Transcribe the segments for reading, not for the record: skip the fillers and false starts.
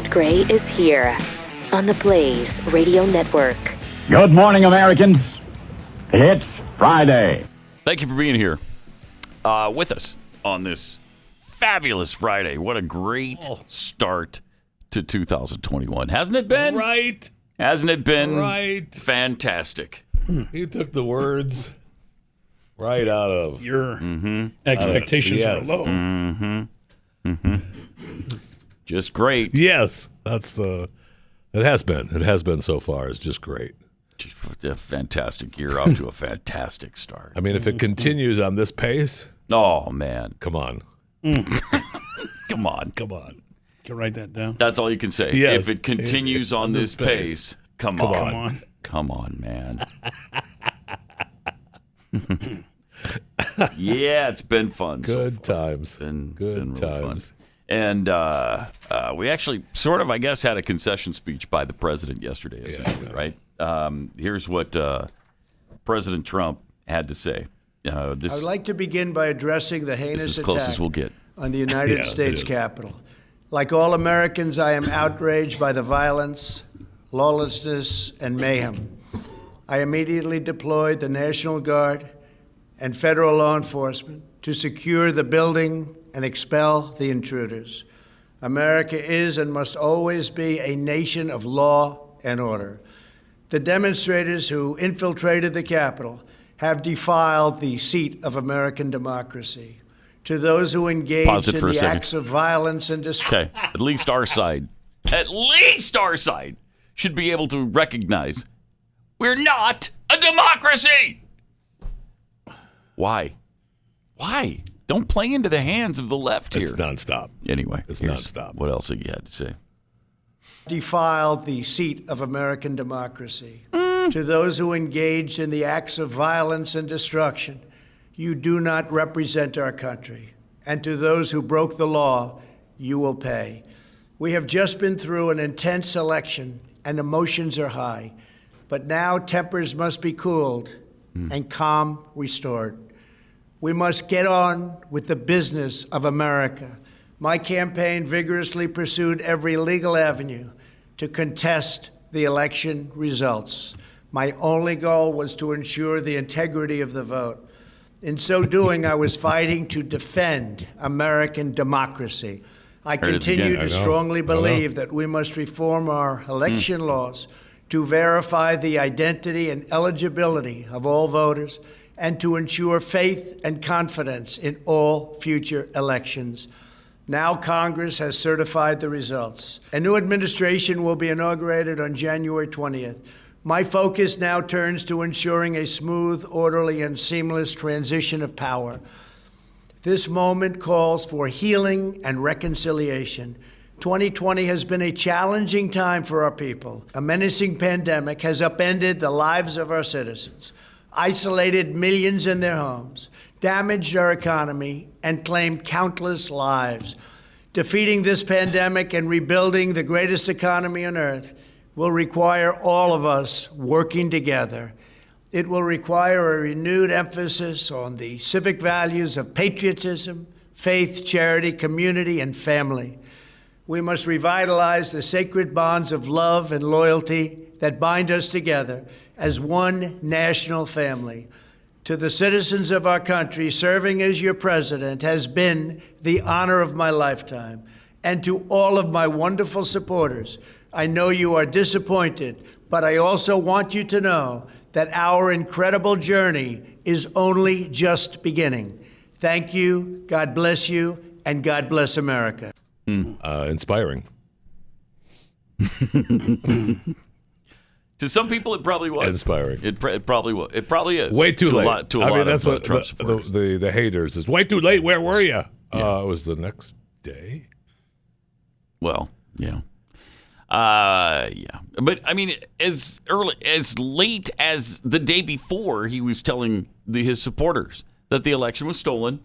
Scott Gray is here on the Blaze Radio Network. Good morning, Americans. It's Friday. Thank you for being here with us on this fabulous Friday. What a great start to 2021. Hasn't it been? Right. Hasn't it been? Right. Fantastic. You took the words right out of your expectations are low. Just great. Yes, it has been so far. It's just great. Just a fantastic year, off to a fantastic start. I mean, if it continues on this pace, oh man, come on. Come on. Can write that down. That's all you can say. Yes. If it continues on this pace, come on. Come on, man. Yeah, it's been fun. Good times. Been Good really times. Fun. And we actually sort of, I guess, had a concession speech by the president yesterday, essentially, right? Here's what President Trump had to say. I would like to begin by addressing the heinous as close attack as we'll get. on the United States Capitol. Like all Americans, I am outraged by the violence, lawlessness, and mayhem. I immediately deployed the National Guard and federal law enforcement to secure the building and expel the intruders. America is and must always be a nation of law and order. The demonstrators who infiltrated the Capitol have defiled the seat of American democracy. To those who engaged in the acts of violence and destruction. Okay, at least our side should be able to recognize we're not a democracy. Why? Don't play into the hands of the left here. It's nonstop. Anyway, it's nonstop. What else have you had to say? Defiled the seat of American democracy. To those who engaged in the acts of violence and destruction, you do not represent our country. And to those who broke the law, you will pay. We have just been through an intense election and emotions are high. But now tempers must be cooled and calm restored. We must get on with the business of America. My campaign vigorously pursued every legal avenue to contest the election results. My only goal was to ensure the integrity of the vote. In so doing, I was fighting to defend American democracy. I continue to strongly believe that we must reform our election laws to verify the identity and eligibility of all voters and to ensure faith and confidence in all future elections. Now Congress has certified the results. A new administration will be inaugurated on January 20th. My focus now turns to ensuring a smooth, orderly, and seamless transition of power. This moment calls for healing and reconciliation. 2020 has been a challenging time for our people. A menacing pandemic has upended the lives of our citizens, isolated millions in their homes, damaged our economy, and claimed countless lives. Defeating this pandemic and rebuilding the greatest economy on earth will require all of us working together. It will require a renewed emphasis on the civic values of patriotism, faith, charity, community, and family. We must revitalize the sacred bonds of love and loyalty that bind us together as one national family. To the citizens of our country, serving as your president has been the honor of my lifetime. And to all of my wonderful supporters, I know you are disappointed, but I also want you to know that our incredible journey is only just beginning. Thank you, God bless you, and God bless America. Inspiring. To some people, it probably was. Inspiring. It probably was. It probably is. Way too late. I mean, that's what Trump supporters. the haters is. Way too late. Where were you? It was the next day. Well, yeah. But I mean, as late as the day before, he was telling his supporters that the election was stolen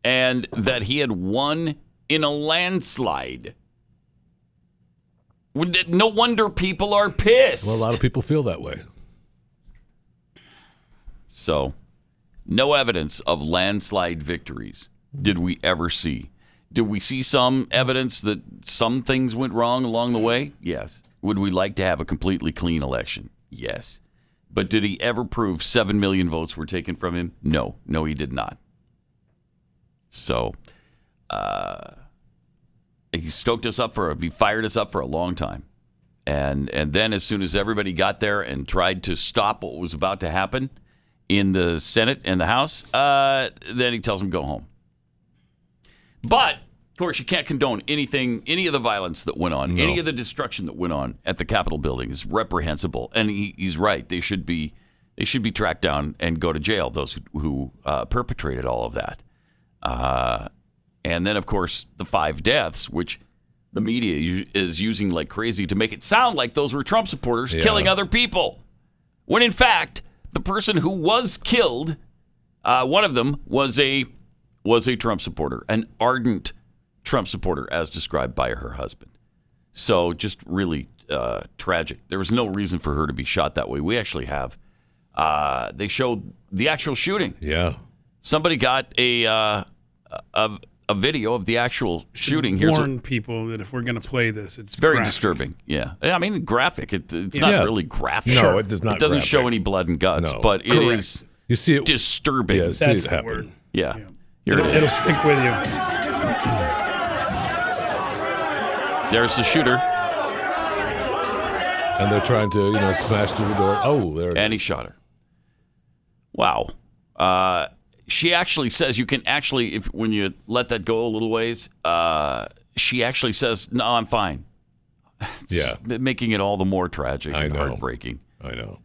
and that he had won in a landslide. No wonder people are pissed. Well, a lot of people feel that way. So, no evidence of landslide victories did we ever see. Do we see some evidence that some things went wrong along the way? Yes. Would we like to have a completely clean election? Yes. But did he ever prove 7 million votes were taken from him? No. No, he did not. So, he fired us up for a long time. And then as soon as everybody got there and tried to stop what was about to happen in the Senate and the House, then he tells them go home. But, of course, you can't condone any of the violence that went on, any of the destruction that went on at the Capitol building is reprehensible. And he's right. They should be tracked down and go to jail, those who perpetrated all of that. And then, of course, the 5 deaths, which the media is using like crazy to make it sound like those were Trump supporters killing other people. When, in fact, the person who was killed, one of them was a Trump supporter, an ardent Trump supporter, as described by her husband. So just really tragic. There was no reason for her to be shot that way. We actually have. They showed the actual shooting. Yeah. Somebody got a video of the actual shooting. Warn people that if we're going to play this, it's very graphic. Disturbing. Yeah, I mean graphic. It's not really graphic. No, it does not. It doesn't graphic. show any blood and guts, but it is. You see it disturbing. Yeah, see That's it the happen. word. Yeah. It'll stick with you. There's the shooter. And they're trying to, smash through the door. Oh, there it And he is. shot her. Wow. She actually says you can actually, when you let that go a little ways, she actually says, no, I'm fine. Yeah. Making it all the more tragic and heartbreaking. I know.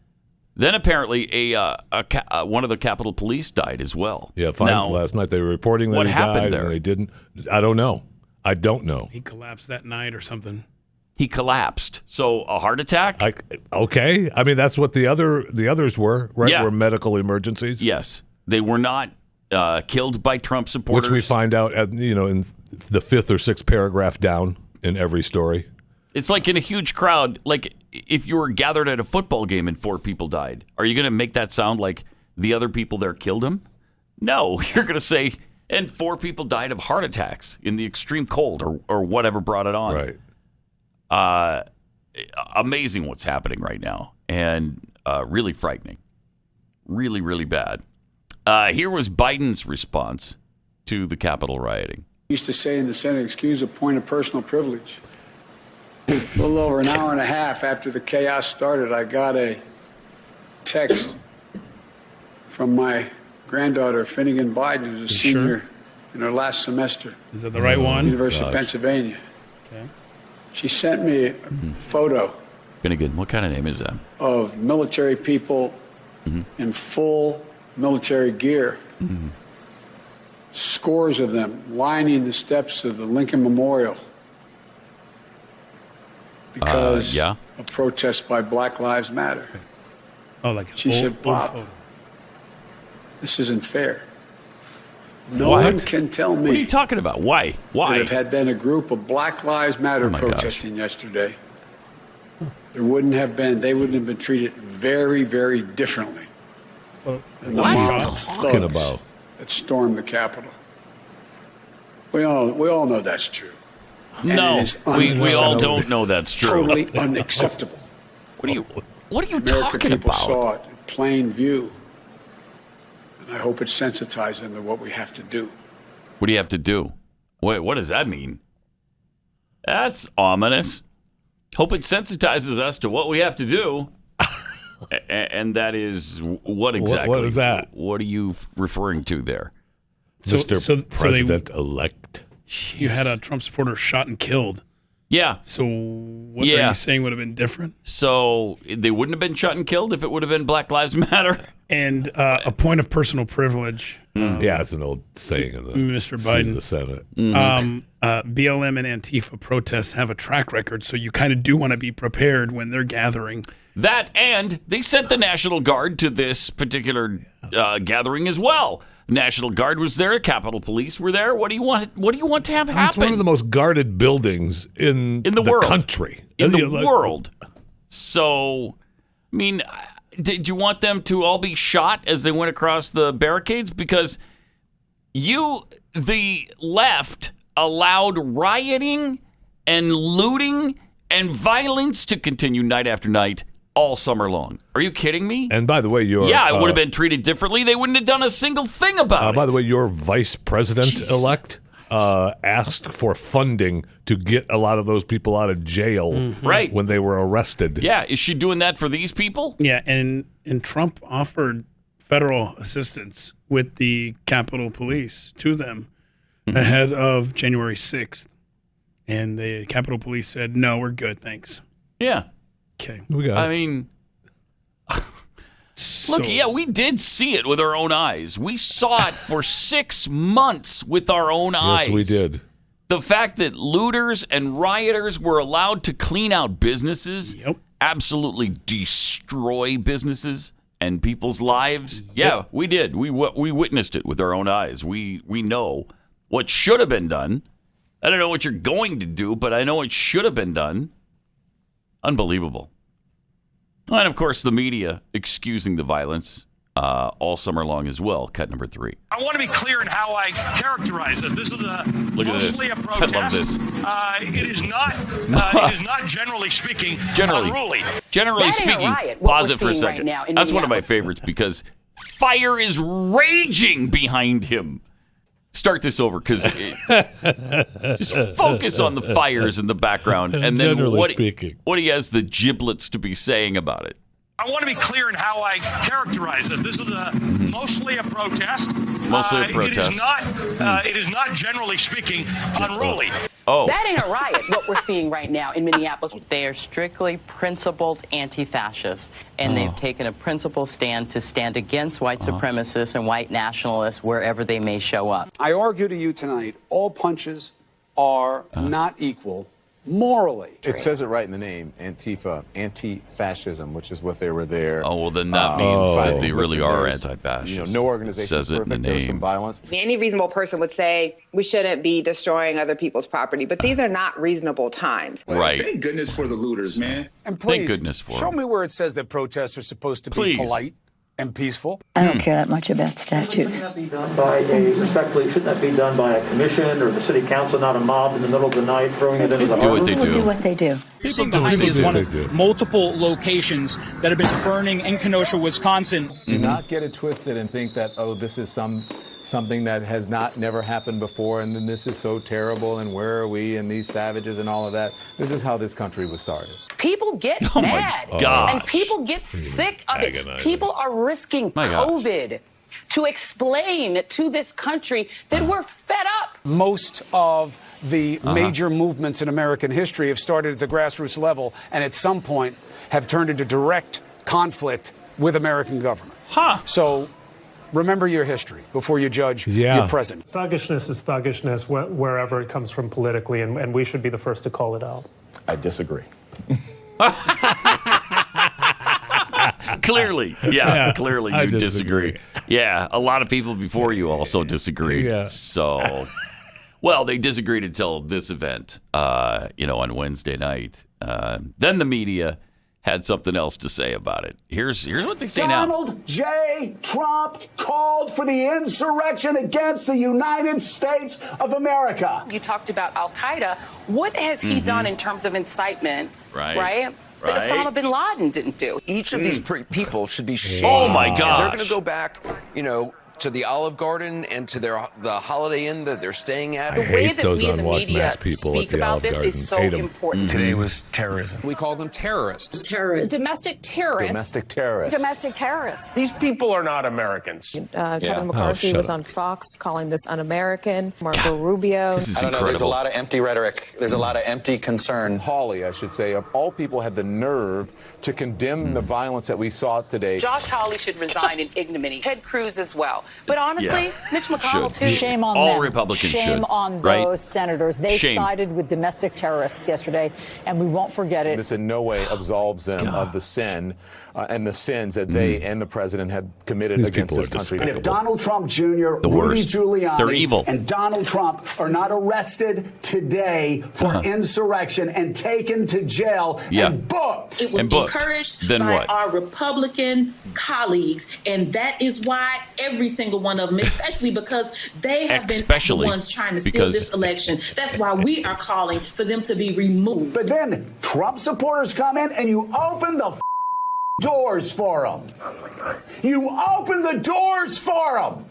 Then apparently one of the Capitol Police died as well. Yeah, fine. Now, Last night they were reporting that what he happened died there? and they didn't. I don't know. He collapsed that night or something. He collapsed. So a heart attack? Okay. I mean, that's what the others were, right? Yeah. Were medical emergencies. Yes. They were not killed by Trump supporters. Which we find out, in the 5th or 6th paragraph down in every story. It's like in a huge crowd, like if you were gathered at a football game and 4 people died, are you going to make that sound like the other people there killed him? No, you're going to say, and 4 people died of heart attacks in the extreme cold or whatever brought it on. Right. Amazing what's happening right now, and really frightening. Really, really bad. Here was Biden's response to the Capitol rioting. Used to say in the Senate, excuse a point of personal privilege. A little over an hour and a half after the chaos started, I got a text from my granddaughter, Finnegan Biden, who's a senior in her last semester. Is that the right one? University of Pennsylvania. Okay. She sent me a photo Finnegan, what kind of name is that? of military people in full military gear. Scores of them lining the steps of the Lincoln Memorial because of protests by Black Lives Matter. Oh, like She old, said, Bob, photo. this isn't fair. No one can tell me. What are you talking about? Why? That if had been a group of Black Lives Matter my protesting yesterday, they wouldn't have been treated very, very differently than the mob of Talking thugs about. that stormed the Capitol. We all know that's true. And No, it is we all unacceptable. don't know that's true. Totally unacceptable. What are you American talking people about? saw it in plain view. And I hope it sensitized them to what we have to do. What do you have to do? What does that mean? That's ominous. Hope it sensitizes us to what we have to do. And that is what exactly? What is that? What are you referring to there? Mr. President-elect. You had a Trump supporter shot and killed. Yeah. So what are you saying would have been different? So they wouldn't have been shot and killed if it would have been Black Lives Matter? And a point of personal privilege. Yeah, it's an old saying of the Mr. Biden. the Senate. BLM and Antifa protests have a track record, so you kind of do want to be prepared when they're gathering. That, and they sent the National Guard to this particular gathering as well. National Guard was there. Capitol Police were there. What do you want to have happen? It's one of the most guarded buildings in the world. country. In the world. So, I mean, did you want them to all be shot as they went across the barricades? Because the left allowed rioting and looting and violence to continue night after night all summer long. Are you kidding me? And by the way, I would have been treated differently. They wouldn't have done a single thing about it. By the way, your vice president-elect asked for funding to get a lot of those people out of jail right when they were arrested. Yeah, is she doing that for these people? Yeah, and Trump offered federal assistance with the Capitol Police to them ahead of January 6th. And the Capitol Police said, no, we're good, thanks. Yeah. Okay. I mean, look, yeah, we did see it with our own eyes. We saw it for 6 months with our own eyes. Yes, we did. The fact that looters and rioters were allowed to clean out businesses, absolutely destroy businesses and people's lives. Yeah, we did. We witnessed it with our own eyes. We know what should have been done. I don't know what you're going to do, but I know it should have been done. Unbelievable. And, of course, the media excusing the violence all summer long as well. Cut number 3. I want to be clear in how I characterize this. This is mostly a protest. I love this. It is not generally speaking, unruly. Generally speaking, pause it for a second. Right That's one of my favorites because fire is raging behind him. Start this over because just focus on the fires in the background and then what he has the giblets to be saying about it. I want to be clear in how I characterize this. This is mostly a protest. Mostly a protest. It is not generally speaking unruly. Oh. That ain't a riot, what we're seeing right now in Minneapolis. They are strictly principled anti-fascists, and they've taken a principled stand to stand against white supremacists and white nationalists wherever they may show up. I argue to you tonight, all punches are not equal morally. It says it right in the name, Antifa, anti-fascism, which is what they were there. Oh, well, then that means that they really are anti-fascists. No organization says it in the There was some name. violence. Any reasonable person would say we shouldn't be destroying other people's property, but these are not reasonable times. Right. Thank goodness for the looters, man. And please, Thank goodness for show them. me where it says that protests are supposed to be polite and peaceful. I don't care that much about statues. Shouldn't that be done by a commission or the city council, not a mob in the middle of the night throwing it into the harbor? People do what they do. People behind me is one of do. multiple locations that have been burning in Kenosha, Wisconsin. Do not get it twisted and think that, this is something that has never happened before, and then this is so terrible, and where are we, and these savages and all of that. This is how this country was started. People get mad, and people get sick of it. People are risking COVID to explain to this country that we're fed up. Most of the major movements in American history have started at the grassroots level and at some point have turned into direct conflict with American government. So remember your history before you judge your present. Thuggishness is thuggishness wherever it comes from politically, and we should be the first to call it out. I disagree. Clearly. Yeah, clearly you disagree. Yeah, a lot of people before you also disagree. Yeah. So, well, they disagreed until this event, on Wednesday night. Then the media had something else to say about it. Here's what they say now. Donald J. Trump called for the insurrection against the United States of America. You talked about Al-Qaeda. What has he done in terms of incitement, right? That Osama bin Laden didn't do? Each of these people should be shamed. Oh, my gosh. They're going to go back, to the Olive Garden and to the Holiday Inn that they're staying at. I hate those unwashed masked people at the Olive Garden. Is so hate them. important. Today was terrorism. We call them terrorists. Domestic terrorists. Domestic terrorists. Domestic terrorists. These people are not Americans. Kevin McCarthy was on Fox calling this un-American. Marco Rubio. This is I don't know. incredible. There's a lot of empty rhetoric. There's a lot of empty concern. Hawley, I should say, of all people, had the nerve to condemn the violence that we saw today. Josh Hawley should resign in ignominy. Ted Cruz as well. But honestly, Mitch McConnell too. Shame on All them. Republicans Shame should, on right? those senators. They Shame. sided with domestic terrorists yesterday, and we won't forget it. This in no way absolves them of the sin and the sins that they and the president have committed These against people this are country. despicable. And if Donald Trump Jr., The Rudy worst. Giuliani, They're evil. and Donald Trump are not arrested today for insurrection and taken to jail and booked. It was And booked. encouraged Then by what? our Republican colleagues, and that is why every single one of them, especially because they have been the ones trying to steal this election. That's why we are calling for them to be removed. But then Trump supporters come in and you open the doors for them. You open the doors for them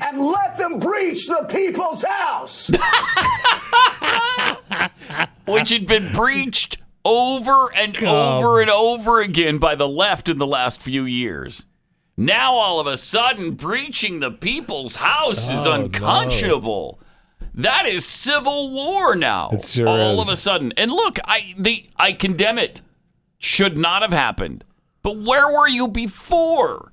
and let them breach the people's house. Which had been breached over and over and over again by the left in the last few years. Now, all of a sudden, breaching the people's house is unconscionable. That is civil war now. It sure all is. of a sudden. And look, I condemn it. Should not have happened. But where were you before?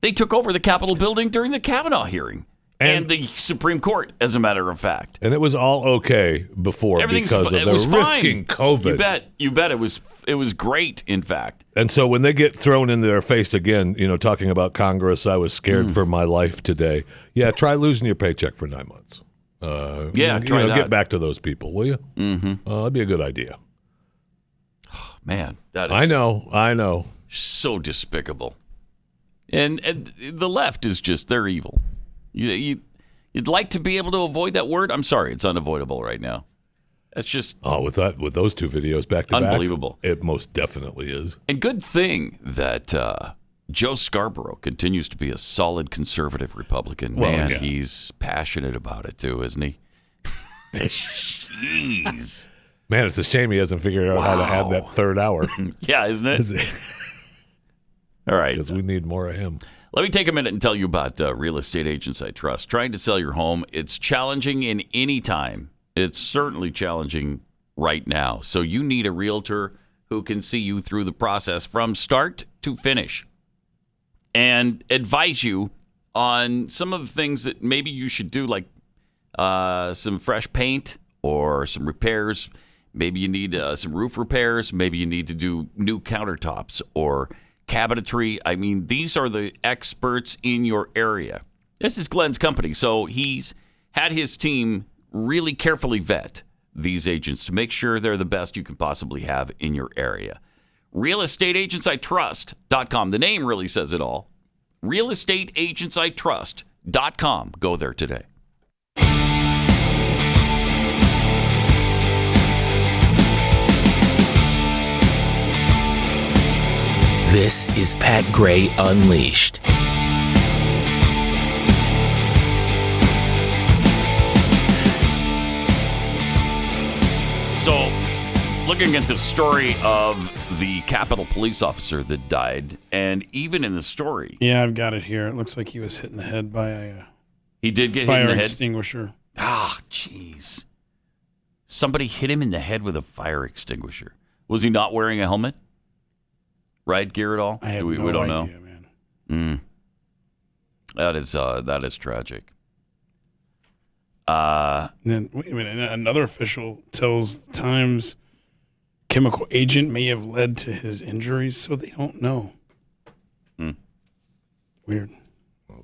They took over the Capitol building during the Kavanaugh hearing. And the Supreme Court, as a matter of fact. And it was all okay before because of the risking COVID. You bet it was great, in fact. And so when they get thrown in their face again, talking about Congress, I was scared for my life today. Yeah, try losing your paycheck for 9 months. Try that. Get back to those people, will you? Mm-hmm. That'd be a good idea. Man, that is I know. So despicable. And the left is just, they're evil. You'd like to be able to avoid that word? I'm sorry, it's unavoidable right now. It's just with those two videos back to back, unbelievable. It most definitely is. And good thing that Joe Scarborough continues to be a solid conservative Republican. Man, he's passionate about it too, isn't he? Jeez. Man, it's a shame he hasn't figured out how to add that third hour. Yeah, isn't it? All right. Because we need more of him. Let me take a minute and tell you about Real Estate Agents I Trust. Trying to sell your home, it's challenging in any time. It's certainly challenging right now. So you need a realtor who can see you through the process from start to finish and advise you on some of the things that maybe you should do, like some fresh paint or some repairs. Maybe you need some roof repairs. Maybe you need to do new countertops or cabinetry. I mean, these are the experts in your area. This is Glenn's company, so he's had his team really carefully vet these agents to make sure they're the best you can possibly have in your area. RealestateAgentsITrust.com. The name really says it all. RealestateAgentsITrust.com. Go there today. This is Pat Gray Unleashed. So, looking at the story of the Capitol police officer that died, and even in the story... Yeah, I've got it here. It looks like he was hit in the head by a he did get fire hit in the head? extinguisher. Ah, jeez. Somebody hit him in the head with a fire extinguisher. Was he not wearing a helmet? Riot gear at all? I have we no don't idea, know. man. That is tragic. Then wait a minute. Another official tells the Times chemical agent may have led to his injuries, so they don't know. Weird.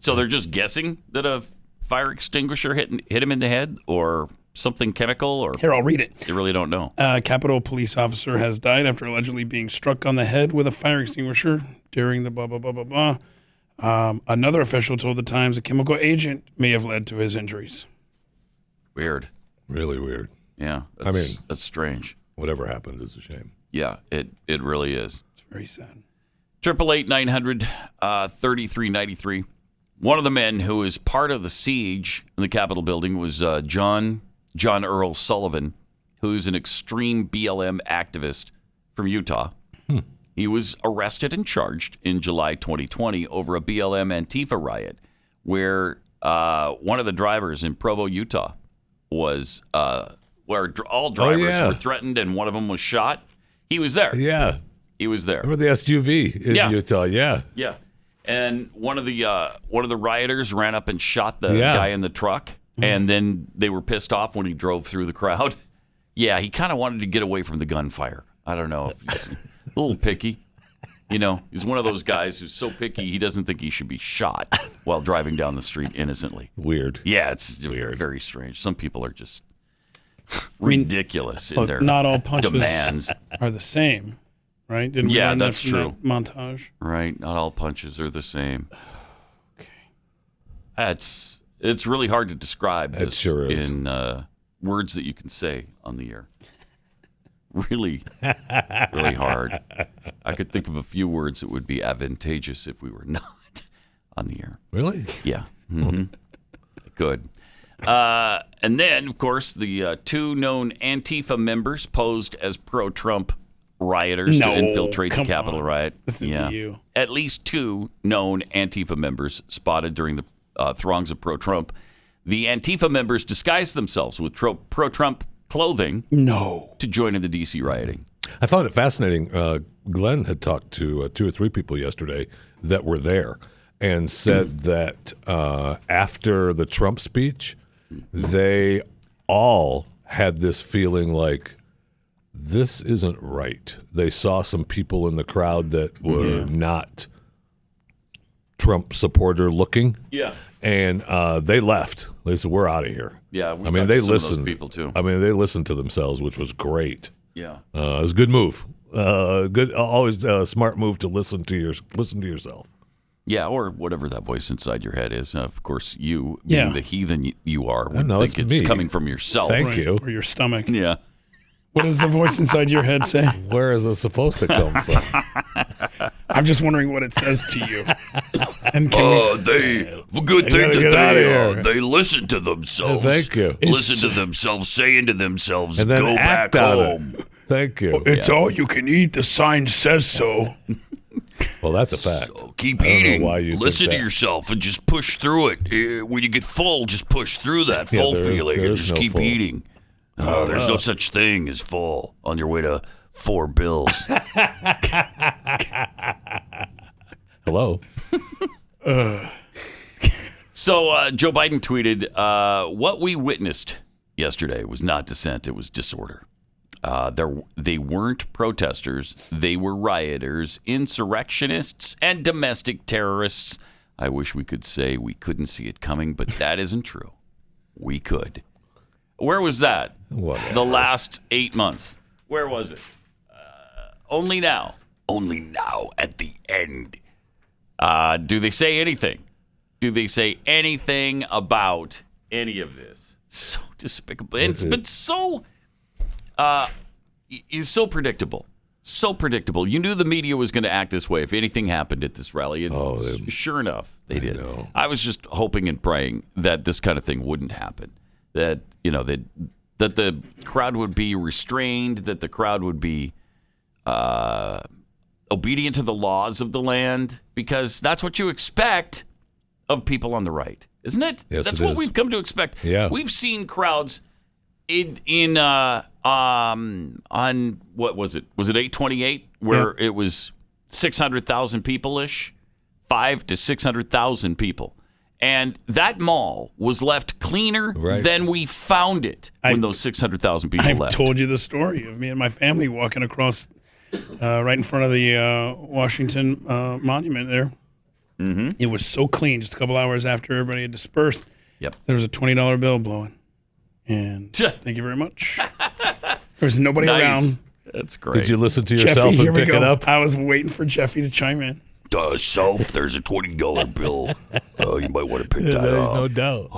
So they're just guessing that a fire extinguisher hit him in the head, or something chemical, or here, I'll read it. They really don't know. Capitol police officer has died after allegedly being struck on the head with a fire extinguisher during the blah, blah, blah, blah, blah. Another official told the Times a chemical agent may have led to his injuries. Weird. Really weird. Yeah. That's strange. Whatever happened is a shame. Yeah, it really is. It's very sad. 888-900-3393. One of the men who was part of the siege in the Capitol building was John Earl Sullivan, who's an extreme BLM activist from Utah. He was arrested and charged in July 2020 over a BLM Antifa riot where one of the drivers in Provo, Utah, was where all drivers were threatened and one of them was shot. He was there. Yeah. He was there. Remember the SUV in Utah? Yeah. Yeah. And one of the rioters ran up and shot the guy in the truck, and then they were pissed off when he drove through the crowd. Yeah, he kind of wanted to get away from the gunfire. I don't know if he's a little picky. You know, he's one of those guys who's so picky he doesn't think he should be shot while driving down the street innocently. Weird. Yeah, it's weird. Very strange. Some people are just ridiculous in their not all punches demands. Are the same, right? Didn't we learn that's that from true. that montage. Right, not all punches are the same. It's really hard to describe this sure is. in words that you can say on the air. Really, really hard. I could think of a few words that would be advantageous if we were not on the air. Really? Yeah. Mm-hmm. Good. And then, of course, the 2 known Antifa members posed as pro-Trump rioters to infiltrate the Capitol riot. Listen to you. At least 2 known Antifa members spotted during the throngs of pro-Trump. The Antifa members disguised themselves with pro-Trump clothing to join in the D.C. rioting. I found it fascinating. Glenn had talked to 2 or 3 people yesterday that were there and said that after the Trump speech, they all had this feeling like this isn't right. They saw some people in the crowd that were not Trump supporter looking. Yeah. And they left. They said, "We're out of here." Yeah, I mean, they listened. Those people too. I mean, they listened to themselves, which was great. Yeah, it was a good move. Good, always a smart move to listen to yourself. Yeah, or whatever that voice inside your head is. Of course, you being the heathen you are would think it's coming from yourself. Thank you. Or your stomach. Yeah. What does the voice inside your head say? Where is it supposed to come from? I'm just wondering what it says to you. And good thing that they listen to themselves. Thank you. Listen to themselves, saying to themselves, and then go act back on home. It. Thank you. It's all you can eat. The sign says so. Well, that's a fact. So keep eating. Why you listen to yourself and just push through it. When you get full, just push through that full feeling and just keep eating. There's no such thing as full on your way to $4 bills. Hello. So Joe Biden tweeted, what we witnessed yesterday was not dissent, it was disorder. They weren't protesters. They were rioters, insurrectionists, and domestic terrorists. I wish we could say we couldn't see it coming, but that isn't true. We could. Where was that? The last 8 months. Where was it? Only now. Only now at the end. Do they say anything? Do they say anything about any of this? So despicable. It's been so... is so predictable. So predictable. You knew the media was going to act this way if anything happened at this rally. And sure enough, they did. I was just hoping and praying that this kind of thing wouldn't happen. That, that the crowd would be restrained, that the crowd would be obedient to the laws of the land, because that's what you expect of people on the right, isn't it? Yes, that's it what is. we've come to expect. Yeah. We've seen crowds on what was it? Was it 8/28 where it was 600,000 people-ish, 500,000 to 600,000 people, and that mall was left cleaner than we found it when those 600,000 people left. I've told you the story of me and my family walking across right in front of the Washington Monument there. Mm-hmm. It was so clean. Just a couple hours after everybody had dispersed, there was a $20 bill blowing. And thank you very much. There was nobody around. That's great. Did you listen to yourself Jeffy, and pick it up? I was waiting for Jeffy to chime in. Self, there's a $20 bill. You might want to pick that There's up. no doubt.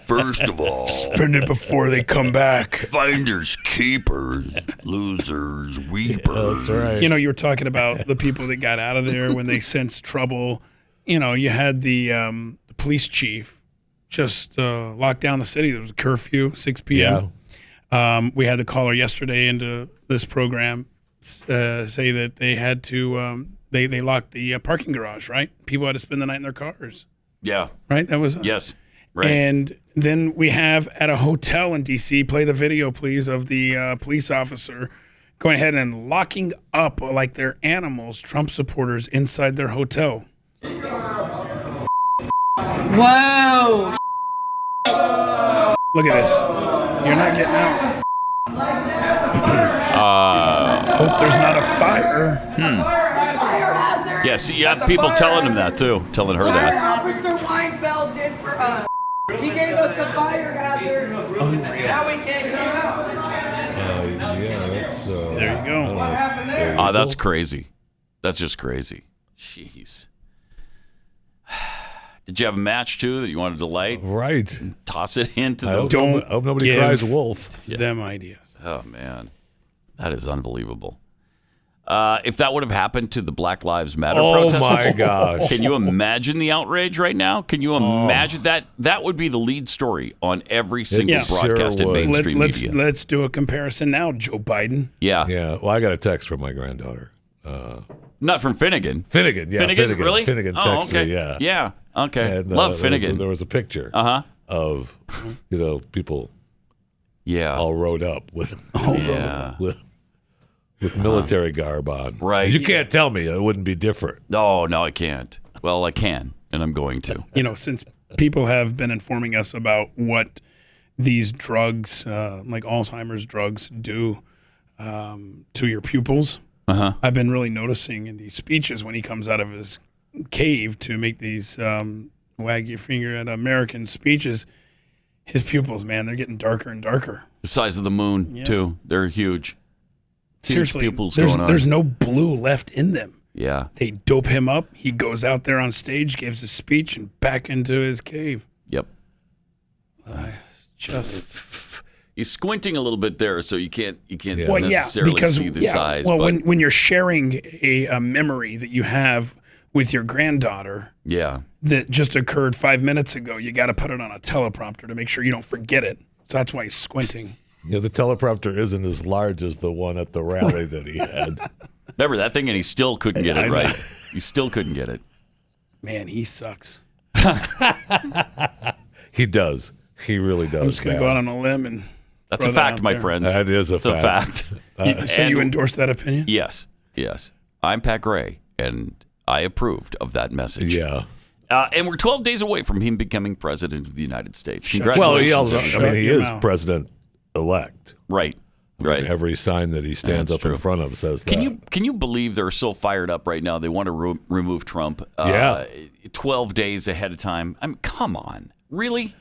First of all, spend it before they come back. Finders, keepers, losers, weepers. That's right. You were talking about the people that got out of there when they sensed trouble. You had the police chief just lock down the city. There was a curfew, 6 p.m. Yeah. We had the caller yesterday into this program say that they had to they locked the parking garage, right? People had to spend the night in their cars. Yeah. Right? That was us. Yes. Right. And then we have at a hotel in D.C., play the video, please, of the police officer going ahead and locking up like they're animals, Trump supporters, inside their hotel. Whoa. Look at this. You're not getting out. Hope there's not a fire. Yes, you have people telling him that too, telling her that. Officer Weinfeld did for us. He gave us a fire hazard. Now we can't come out. There you go. What happened there? That's crazy. That's just crazy. Jeez. Did you have a match too that you wanted to light? Right. And toss it into the. I hope nobody cries wolf. Them ideas. Oh man, that is unbelievable. If that would have happened to the Black Lives Matter protesters, my gosh. Can you imagine the outrage right now? Can you imagine that? That would be the lead story on every single broadcast in mainstream media. Let's do a comparison now, Joe Biden. Yeah. Yeah. Well, I got a text from my granddaughter. Not from Finnegan. Finnegan, yeah. Finnegan, really? Finnegan texted me, yeah. Yeah, okay. And, Love Finnegan. There was a picture of, people all rode up with military garb on. Right. You can't tell me it wouldn't be different. No, I can't. Well, I can, and I'm going to. Since people have been informing us about what these drugs, like Alzheimer's drugs, do to your pupils, I've been really noticing in these speeches when he comes out of his cave to make these wag your finger at American speeches, his pupils, man, they're getting darker and darker. The size of the moon, too. They're huge. Seriously, pupils there's no blue left in them. Yeah. They dope him up. He goes out there on stage, gives a speech, and back into his cave. Yep. He's squinting a little bit there, so you can't necessarily see the size. Well, but when you're sharing a memory that you have with your granddaughter, that just occurred 5 minutes ago, you got to put it on a teleprompter to make sure you don't forget it. So that's why he's squinting. The teleprompter isn't as large as the one at the rally that he had. Remember that thing, and he still couldn't get it right. He still couldn't get it. Man, he sucks. He does. He really does. I'm just going to go out on a limb and. That's a fact, my friends. That is a fact. So you endorse that opinion? Yes. I'm Pat Gray, and I approved of that message. Yeah. And we're 12 days away from him becoming president of the United States. Well, Congratulations. he is president-elect. Right. Every sign that he stands up in front of says that. Can you believe they're so fired up right now? They want to remove Trump 12 days ahead of time. I mean, come on. Really?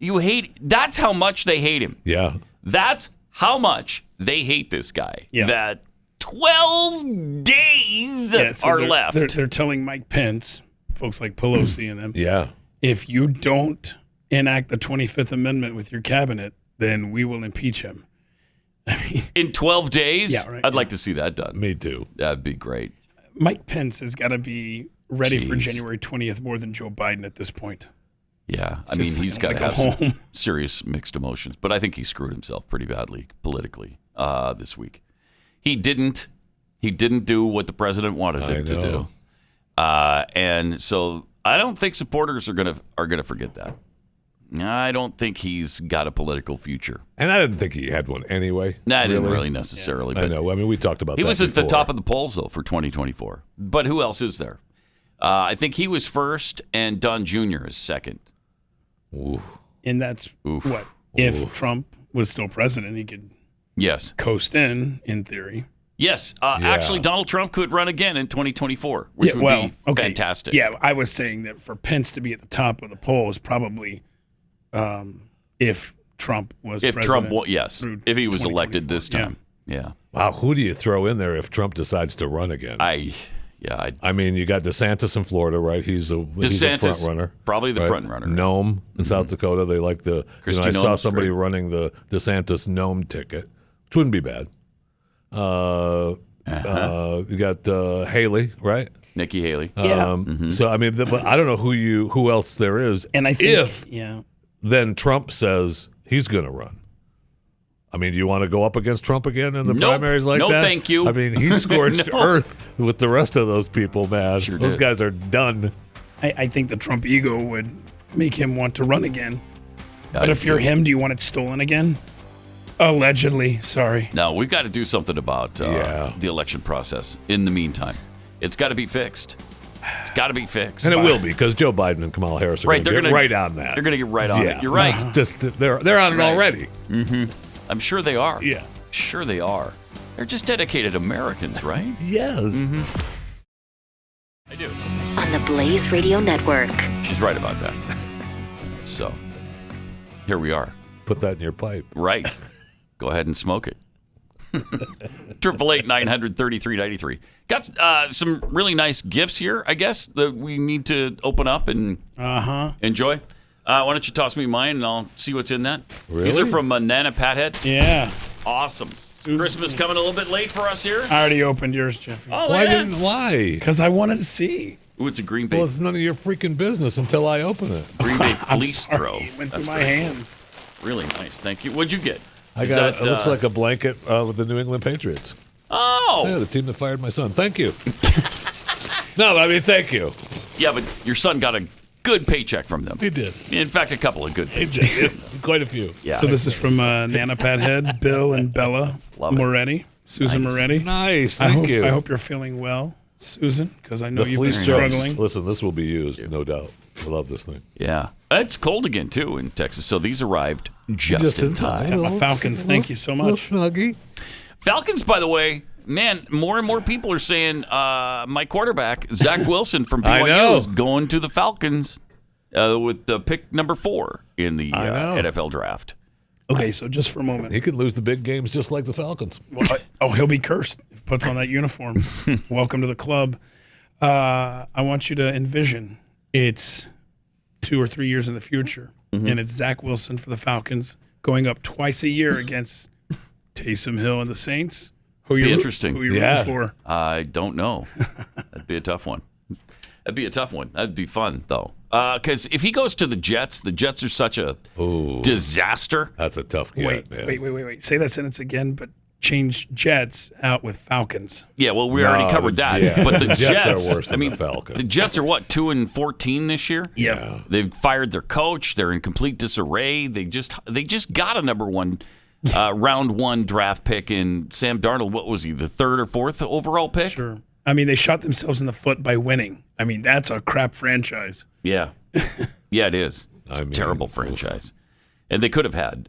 You hate... That's how much they hate him. Yeah. That's how much they hate this guy. Yeah. That 12 days are left. They're telling Mike Pence, folks like Pelosi and them, yeah, if you don't enact the 25th Amendment with your cabinet, then we will impeach him. I mean, in 12 days? Yeah, right. I'd like to see that done. Me too. That'd be great. Mike Pence has got to be ready for January 20th more than Joe Biden at this point. Yeah, I mean, he's got to have some serious mixed emotions, but I think he screwed himself pretty badly politically this week. He didn't do what the president wanted him to do, and so I don't think supporters are gonna forget that. I don't think he's got a political future, and I didn't think he had one anyway. No, I didn't really necessarily. Yeah. But I know. I mean, we talked about he that was at before. the top of the polls though for 2024. But who else is there? I think he was first, and Don Jr. is second. Ooh. And that's what if Trump was still president, he could coast in theory. Yes, actually, Donald Trump could run again in 2024, which would be fantastic. Yeah, I was saying that for Pence to be at the top of the polls, probably if Trump was president. If he was elected this time. Yeah. Wow, who do you throw in there if Trump decides to run again? I mean, you got DeSantis in Florida, right? He's a front runner. Probably the front runner. Nome in South Dakota. They like the. I saw somebody running the DeSantis Nome ticket, which wouldn't be bad. You got Haley, right? Nikki Haley. So I mean, but I don't know who else there is. And I think then Trump says he's going to run. I mean, do you want to go up against Trump again in the primaries like that? No, thank you. I mean, he scorched earth with the rest of those people, man. Those guys are done. I think the Trump ego would make him want to run again. But if you're him, do you want it stolen again? Allegedly, sorry. No, we've got to do something about the election process in the meantime. It's got to be fixed. It's got to be fixed. And it will be, because Joe Biden and Kamala Harris are going to get right on that. They're going to get right on it. You're right. They're on it already. Mm-hmm. I'm sure they are. Yeah. Sure they are. They're just dedicated Americans, right? Yes. Mm-hmm. I do. On the Blaze Radio Network. She's right about that. So, here we are. Put that in your pipe. Right. Go ahead and smoke it. 888-900-3393. Got some really nice gifts here, I guess, that we need to open up and enjoy. Why don't you toss me mine, and I'll see what's in that. Really? These are from Nana Pathead. Yeah. Awesome. Christmas coming a little bit late for us here. I already opened yours, Jeffy. Oh, Why? Because I wanted to see. Ooh, it's a Green Bay. Well, it's none of your freaking business until I open it. Green Bay fleece throw. It went through That's my great. hands. Really nice. Thank you. What'd you get? I Is got that, it looks like a blanket with the New England Patriots. Oh. Yeah, the team that fired my son. Thank you. No, I mean, thank you. Yeah, but your son got a good paycheck from them. He did. In fact, a couple of good paychecks. Quite a few. Yeah. So this is from Nana Pathead, Bill and Bella Love it. Moretti. Susan Nice. Moretti. Nice. Thank you. I hope you're feeling well, Susan, because I know The you've been fleece struggling. jokes. Listen, this will be used, no doubt. I love this thing. Yeah. It's cold again, too, in Texas. So these arrived just in time. My Falcons, thank you so much. Snuggie. Falcons, by the way, man, more and more people are saying my quarterback, Zach Wilson from I BYU, know. is going to the Falcons with the pick number 4 in the NFL draft. Okay, so just for a moment. He could lose the big games just like the Falcons. Oh, he'll be cursed if he puts on that uniform. Welcome to the club. I want you to envision it's 2 or 3 years in the future, and it's Zach Wilson for the Falcons going up twice a year against Taysom Hill and the Saints. Who Be you interesting. Who you rooting for? I don't know. That'd be a tough one. That'd be fun, though. Because if he goes to the Jets are such a disaster. That's a tough get, man. Wait. Say that sentence again, but change Jets out with Falcons. Yeah, well, we already covered that. yeah. But the Jets Jets are worse than the Falcons. The Jets are what, 2-14 this year? Yeah. They've fired their coach. They're in complete disarray. They just got a number 1 round 1 draft pick in Sam Darnold. What was he, the 3rd or 4th overall pick? Sure. I mean, they shot themselves in the foot by winning. I mean, that's a crap franchise. Yeah. Yeah, it is. It's a terrible franchise. And they could have had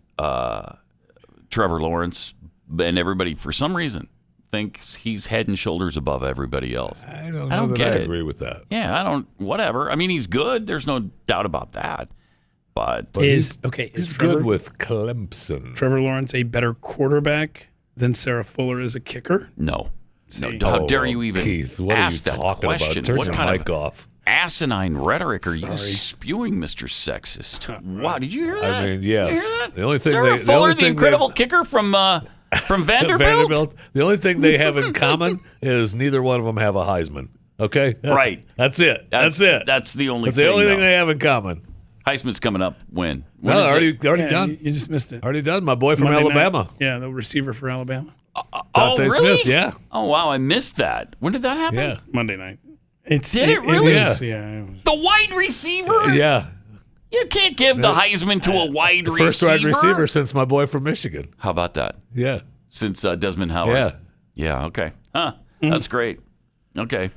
Trevor Lawrence, and everybody, for some reason, thinks he's head and shoulders above everybody else. I don't know that I agree with that. Yeah, whatever. I mean, he's good. There's no doubt about that. But he's Trevor, good with Clemson. Trevor Lawrence a better quarterback than Sarah Fuller is a kicker? No. How dare you even Keith, what ask are you that talking question? about? Turn What your kind mic of off. asinine rhetoric are you spewing, Mr. Sexist? Wow, did you hear that? I mean, Did you yes. hear that? The only thing Sarah the Fuller, only the thing incredible kicker from Vanderbilt. The only thing they have in common is neither one of them have a Heisman. Okay, Right. That's it. That's it. That's the only. That's the only thing they have in common. Heisman's coming up. When No, is already it? done. You just missed it. Already done. My boy from Monday night. Alabama. Yeah, the receiver for Alabama. Dante really? Smith. Yeah. Oh wow, I missed that. When did that happen? Yeah. Monday night. Did it really? It was. The wide receiver. Yeah. You can't give the Heisman to a wide receiver. First wide receiver since my boy from Michigan. How about that? Yeah. Since Desmond Howard. Yeah. Yeah. Okay. Huh. That's great. Okay.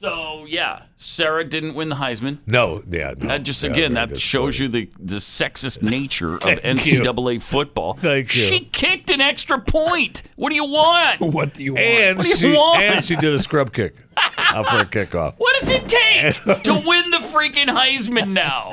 So yeah, Sarah didn't win the Heisman. No. Yeah. No. That just Yeah, again, very that shows you the sexist nature of Thank NCAA football. Thank you. She kicked an extra point. What do you want? What do you want? And What do you want? she did a scrub kick for a kickoff. What does it take to win the freaking Heisman now?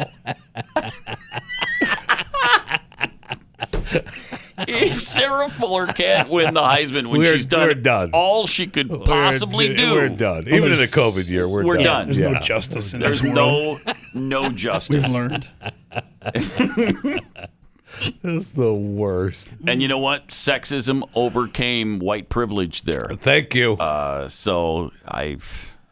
If Sarah Fuller can't win the Heisman when she's done all she could possibly do, we're done. Even in a COVID year, we're done. There's no justice in There's this world. no justice. We've learned. It's the worst. And you know what? Sexism overcame white privilege there. Thank you. So I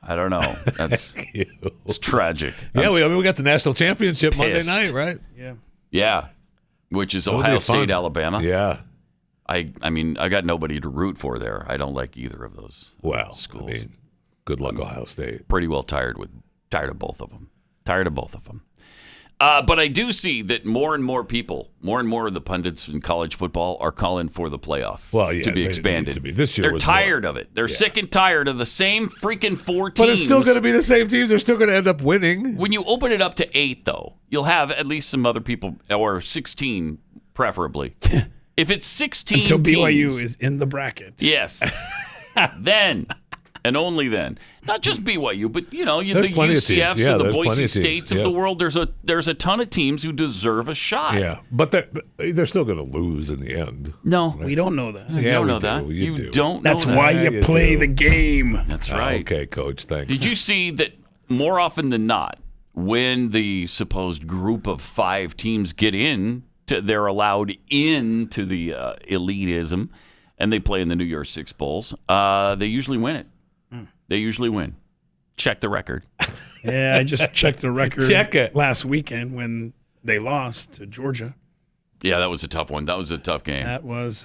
don't know. That's it's tragic. Yeah, we got the national championship Monday pissed. night, right? Yeah. Which is That'll Ohio be fun. State, Alabama. Yeah. I mean, I got nobody to root for there. I don't like either of those schools. I mean, good luck, Ohio State. Pretty well tired of both of them. But I do see that more and more people, more and more of the pundits in college football are calling for the playoff to be expanded. To be. This year They're was tired of it. They're sick and tired of the same freaking 4 teams. But it's still going to be the same teams. They're still going to end up winning. When you open it up to 8, though, you'll have at least some other people, or 16 preferably. If it's 16 Until BYU teams, is in the bracket. yes. Then and only then. Not just BYU, but the There's plenty of teams. UCFs Yeah, and the there's plenty Boise of teams. States of Yeah. the world. There's a ton of teams who deserve a shot. Yeah, but they're still going to lose in the end. No, We don't know that. you Yeah, don't we know do. that. You do. don't. Know That's that. why Yeah, you you play do. the game. That's right. Okay, Coach. Thanks. Did you see that more often than not, when the supposed group of 5 teams get in, they're allowed into the elitism, and they play in the New Year's Six Bowls, they usually win it. They usually win. Check the record. Yeah, I just checked the record Check it. last weekend when they lost to Georgia. Yeah, that was a tough one. That was a tough game. That was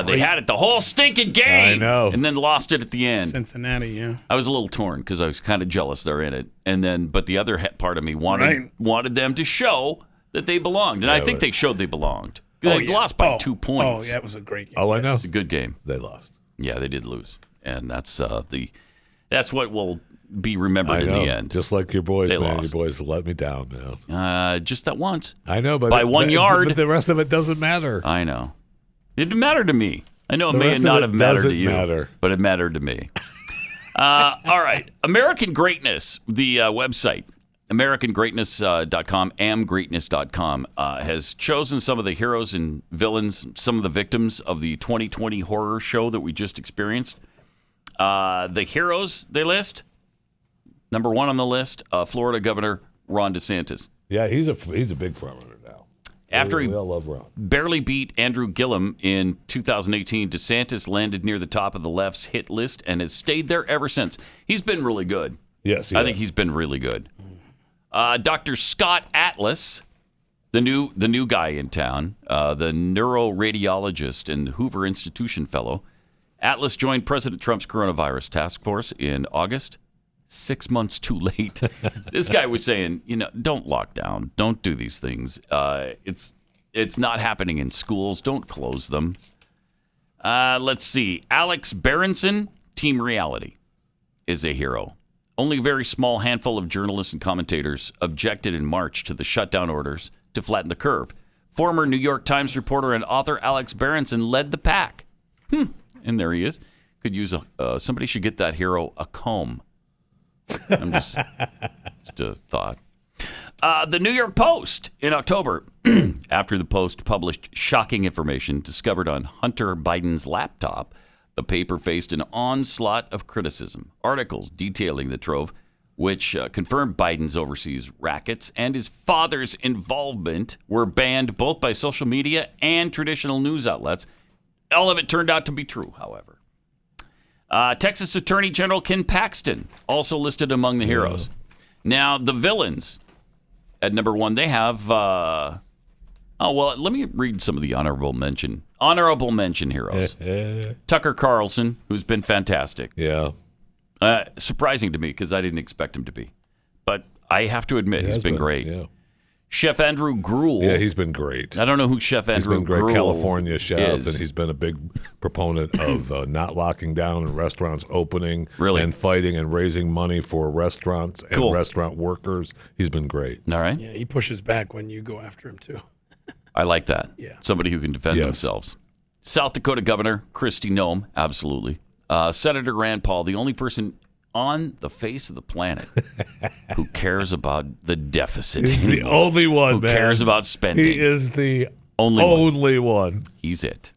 they had it the whole stinking game. I know. And then lost it at the end. Cincinnati, yeah. I was a little torn because I was kind of jealous they're in it. But the other part of me wanted them to show that they belonged. And I think they showed they belonged. They lost by 2 points. Oh, yeah, it was a great game. Oh, I know. It's a good game. They lost. Yeah, they did lose. And that's what will be remembered I in know. the end. Just like your boys, They man. lost. Your boys let me down, man. Just that once. I know, but by 1 yard. But the rest of it doesn't matter. I know. It didn't matter to me. I know it The may rest not of it have mattered to doesn't you, matter. but it mattered to me. All right. American Greatness, the website, AmericanGreatness.com, amgreatness.com, has chosen some of the heroes and villains, some of the victims of the 2020 horror show that we just experienced. The heroes they list, number 1 on the list, Florida Governor Ron DeSantis. Yeah, he's a big front runner now. After we all love Ron. barely beat Andrew Gillum in 2018, DeSantis landed near the top of the left's hit list and has stayed there ever since. He's been really good. Yes, I think he's been really good. Dr. Scott Atlas, the new guy in town, the neuroradiologist and Hoover Institution fellow. Atlas joined President Trump's coronavirus task force in August. 6 months too late. This guy was saying, don't lock down. Don't do these things. It's not happening in schools. Don't close them. Let's see. Alex Berenson, Team Reality, is a hero. Only a very small handful of journalists and commentators objected in March to the shutdown orders to flatten the curve. Former New York Times reporter and author Alex Berenson led the pack. And there he is. Could use somebody should get that hero a comb. I'm just a thought. The New York Post in October, after the Post published shocking information discovered on Hunter Biden's laptop, the paper faced an onslaught of criticism. Articles detailing the trove, which confirmed Biden's overseas rackets and his father's involvement, were banned both by social media and traditional news outlets. All of it turned out to be true, however. Texas Attorney General Ken Paxton, also listed among the heroes. Now, the villains, at number 1, they have... let me read some of the honorable mention heroes. Tucker Carlson, who's been fantastic. Yeah. Surprising to me, because I didn't expect him to be. But I have to admit, he's been great. Yeah. Chef Andrew Gruel. Yeah, he's been great. I don't know who Chef Andrew He's been great Gruel California chef, is. and he's been a big proponent of not locking down and restaurants opening and fighting and raising money for restaurants and restaurant workers. He's been great. All right. Yeah, he pushes back when you go after him, too. I like that. Yeah. Somebody who can defend themselves. South Dakota Governor Kristi Noem, absolutely. Senator Rand Paul, the only person on the face of the planet who cares about the deficit. He's the only one, who man. cares about spending. He is the only one. He's it.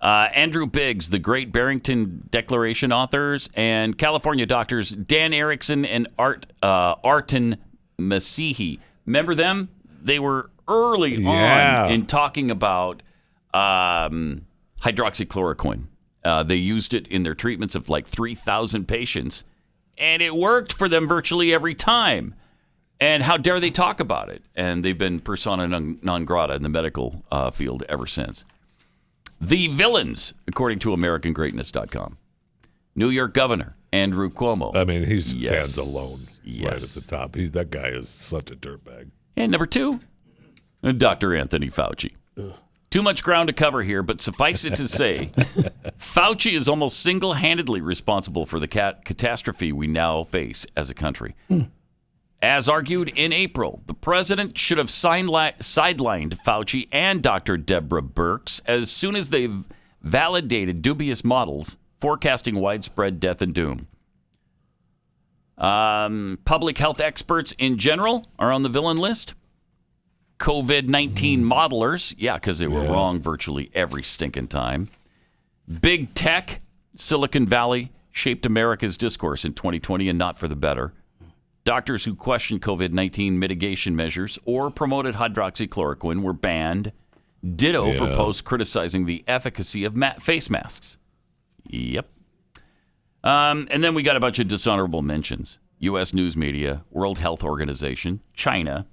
Andrew Biggs, the Great Barrington Declaration authors, and California doctors Dan Erickson and Artin Masihi. Remember them? They were early on in talking about hydroxychloroquine. They used it in their treatments of like 3,000 patients, and it worked for them virtually every time. And how dare they talk about it? And they've been persona non grata in the medical field ever since. The villains, according to AmericanGreatness.com. New York Governor Andrew Cuomo. I mean, he stands alone right at the top. That guy is such a dirtbag. And number 2, Dr. Anthony Fauci. Too much ground to cover here, but suffice it to say, Fauci is almost single-handedly responsible for the catastrophe we now face as a country. As argued in April, the president should have sidelined Fauci and Dr. Deborah Birx as soon as they've validated dubious models forecasting widespread death and doom. Public health experts in general are on the villain list. COVID-19 modelers, because they were wrong virtually every stinking time. Big tech, Silicon Valley, shaped America's discourse in 2020 and not for the better. Doctors who questioned COVID-19 mitigation measures or promoted hydroxychloroquine were banned. Ditto for posts criticizing the efficacy of face masks. Yep. And then we got a bunch of dishonorable mentions. U.S. news media, World Health Organization, China,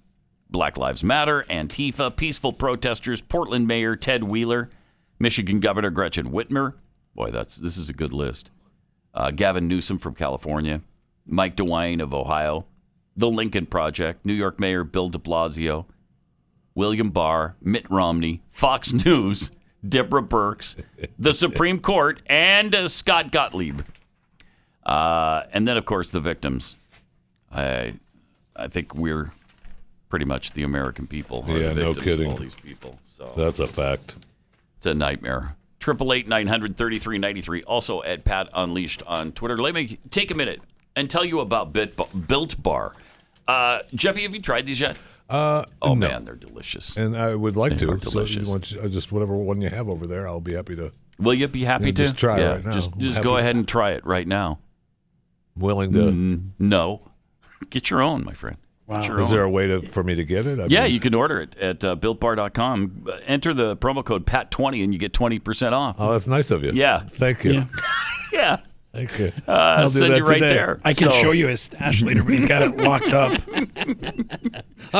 Black Lives Matter, Antifa, peaceful protesters, Portland Mayor Ted Wheeler, Michigan Governor Gretchen Whitmer. Boy, this is a good list. Gavin Newsom from California, Mike DeWine of Ohio, the Lincoln Project, New York Mayor Bill de Blasio, William Barr, Mitt Romney, Fox News, Deborah Birx, the Supreme Court, and Scott Gottlieb. And then, of course, the victims. I think we're pretty much the American people. Yeah, no kidding. Of all these people. So that's a fact. It's a nightmare. 888-900-3393. Also at Pat Unleashed on Twitter. Let me take a minute and tell you about Built Bar. Jeffy, have you tried these yet? No. Man, they're delicious. And I would like to. Delicious. So just whatever one you have over there, I'll be happy to. Will you be happy to? Just try it right now. Just go ahead and try it right now. Willing to? No. Get your own, my friend. Wow. Is there a way for me to get it? You can order it at BuiltBar.com. Enter the promo code PAT20 and you get 20% off. Oh, that's nice of you. Yeah. Thank you. Yeah. Thank you. I'll send you right there. I can show you his stash later, but he's got it locked up. I'm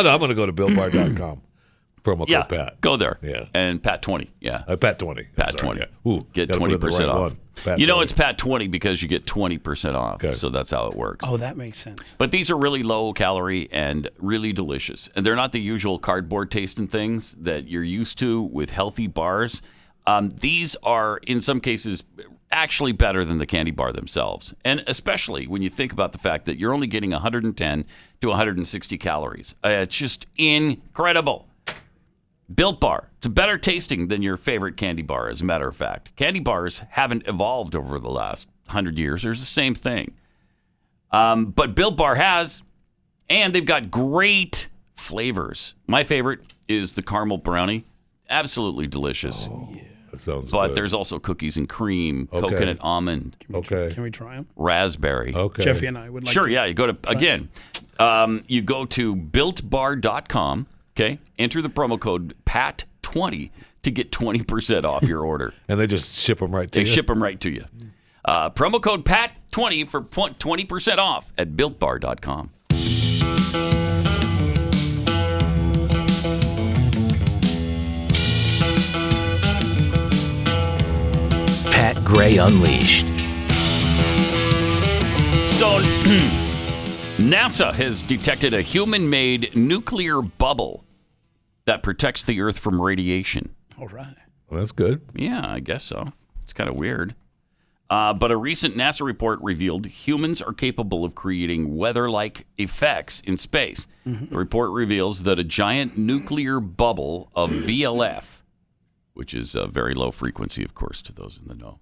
going to go to BuiltBar.com. Promo code Pat. Go there. Yeah. And Pat20. Yeah. Pat20. Pat20. Yeah. Ooh, get 20% off. You know it's Pat20 because you get 20% off. Okay. So that's how it works. Oh, that makes sense. But these are really low calorie and really delicious. And they're not the usual cardboard tasting things that you're used to with healthy bars. These are, in some cases, actually better than the candy bar themselves. And especially when you think about the fact that you're only getting 110 to 160 calories. It's just incredible. Built Bar. It's better tasting than your favorite candy bar, as a matter of fact. Candy bars haven't evolved over the last 100 years. They're the same thing. But Built Bar has, and they've got great flavors. My favorite is the caramel brownie. Absolutely delicious. Oh, yeah. That sounds But good. there's also cookies and cream, Okay. coconut almond, Can we try them? raspberry. Okay. Jeffy and I would like Sure, to yeah. You go to, again, you go to BuiltBar.com, okay? Enter the promo code PAT20 to get 20% off your order. And they just ship them right to you? They ship them right to you. Promo code PAT20 for 20% off at BuiltBar.com. Pat Gray Unleashed. So, NASA has detected a human-made nuclear bubble that protects the Earth from radiation. All right. Well, that's good. Yeah, I guess so. It's kind of weird. But a recent NASA report revealed humans are capable of creating weather-like effects in space. Mm-hmm. The report reveals that a giant nuclear bubble of VLF, which is a very low frequency, of course, to those in the know,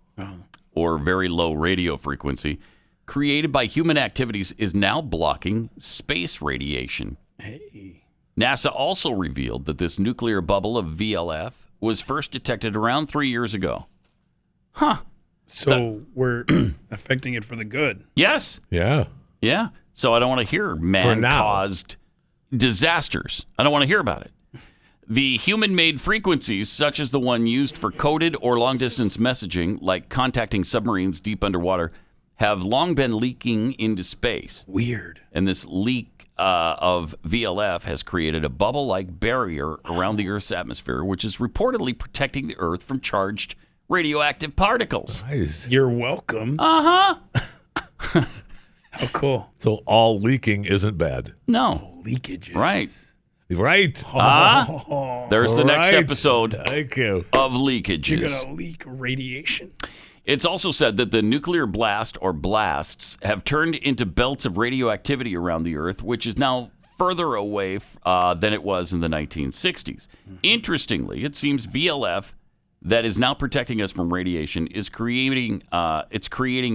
or very low radio frequency, created by human activities, is now blocking space radiation. Hey. NASA also revealed that this nuclear bubble of VLF was first detected around 3 years ago. Huh. So we're affecting it for the good. Yes. Yeah. Yeah. So I don't want to hear man-caused disasters. I don't want to hear about it. The human-made frequencies, such as the one used for coded or long-distance messaging, like contacting submarines deep underwater, have long been leaking into space. Weird. And this leak of VLF has created a bubble-like barrier around the Earth's atmosphere, which is reportedly protecting the Earth from charged radioactive particles. Nice. You're welcome. Uh-huh. How cool. So all leaking isn't bad. No. Leakages. Right. Right. There's the next Right. episode Thank you. of leakages. You're going to leak radiation. It's also said that the nuclear blast or blasts have turned into belts of radioactivity around the Earth, which is now further away than it was in the 1960s. Interestingly, it seems VLF that is now protecting us from radiation is creating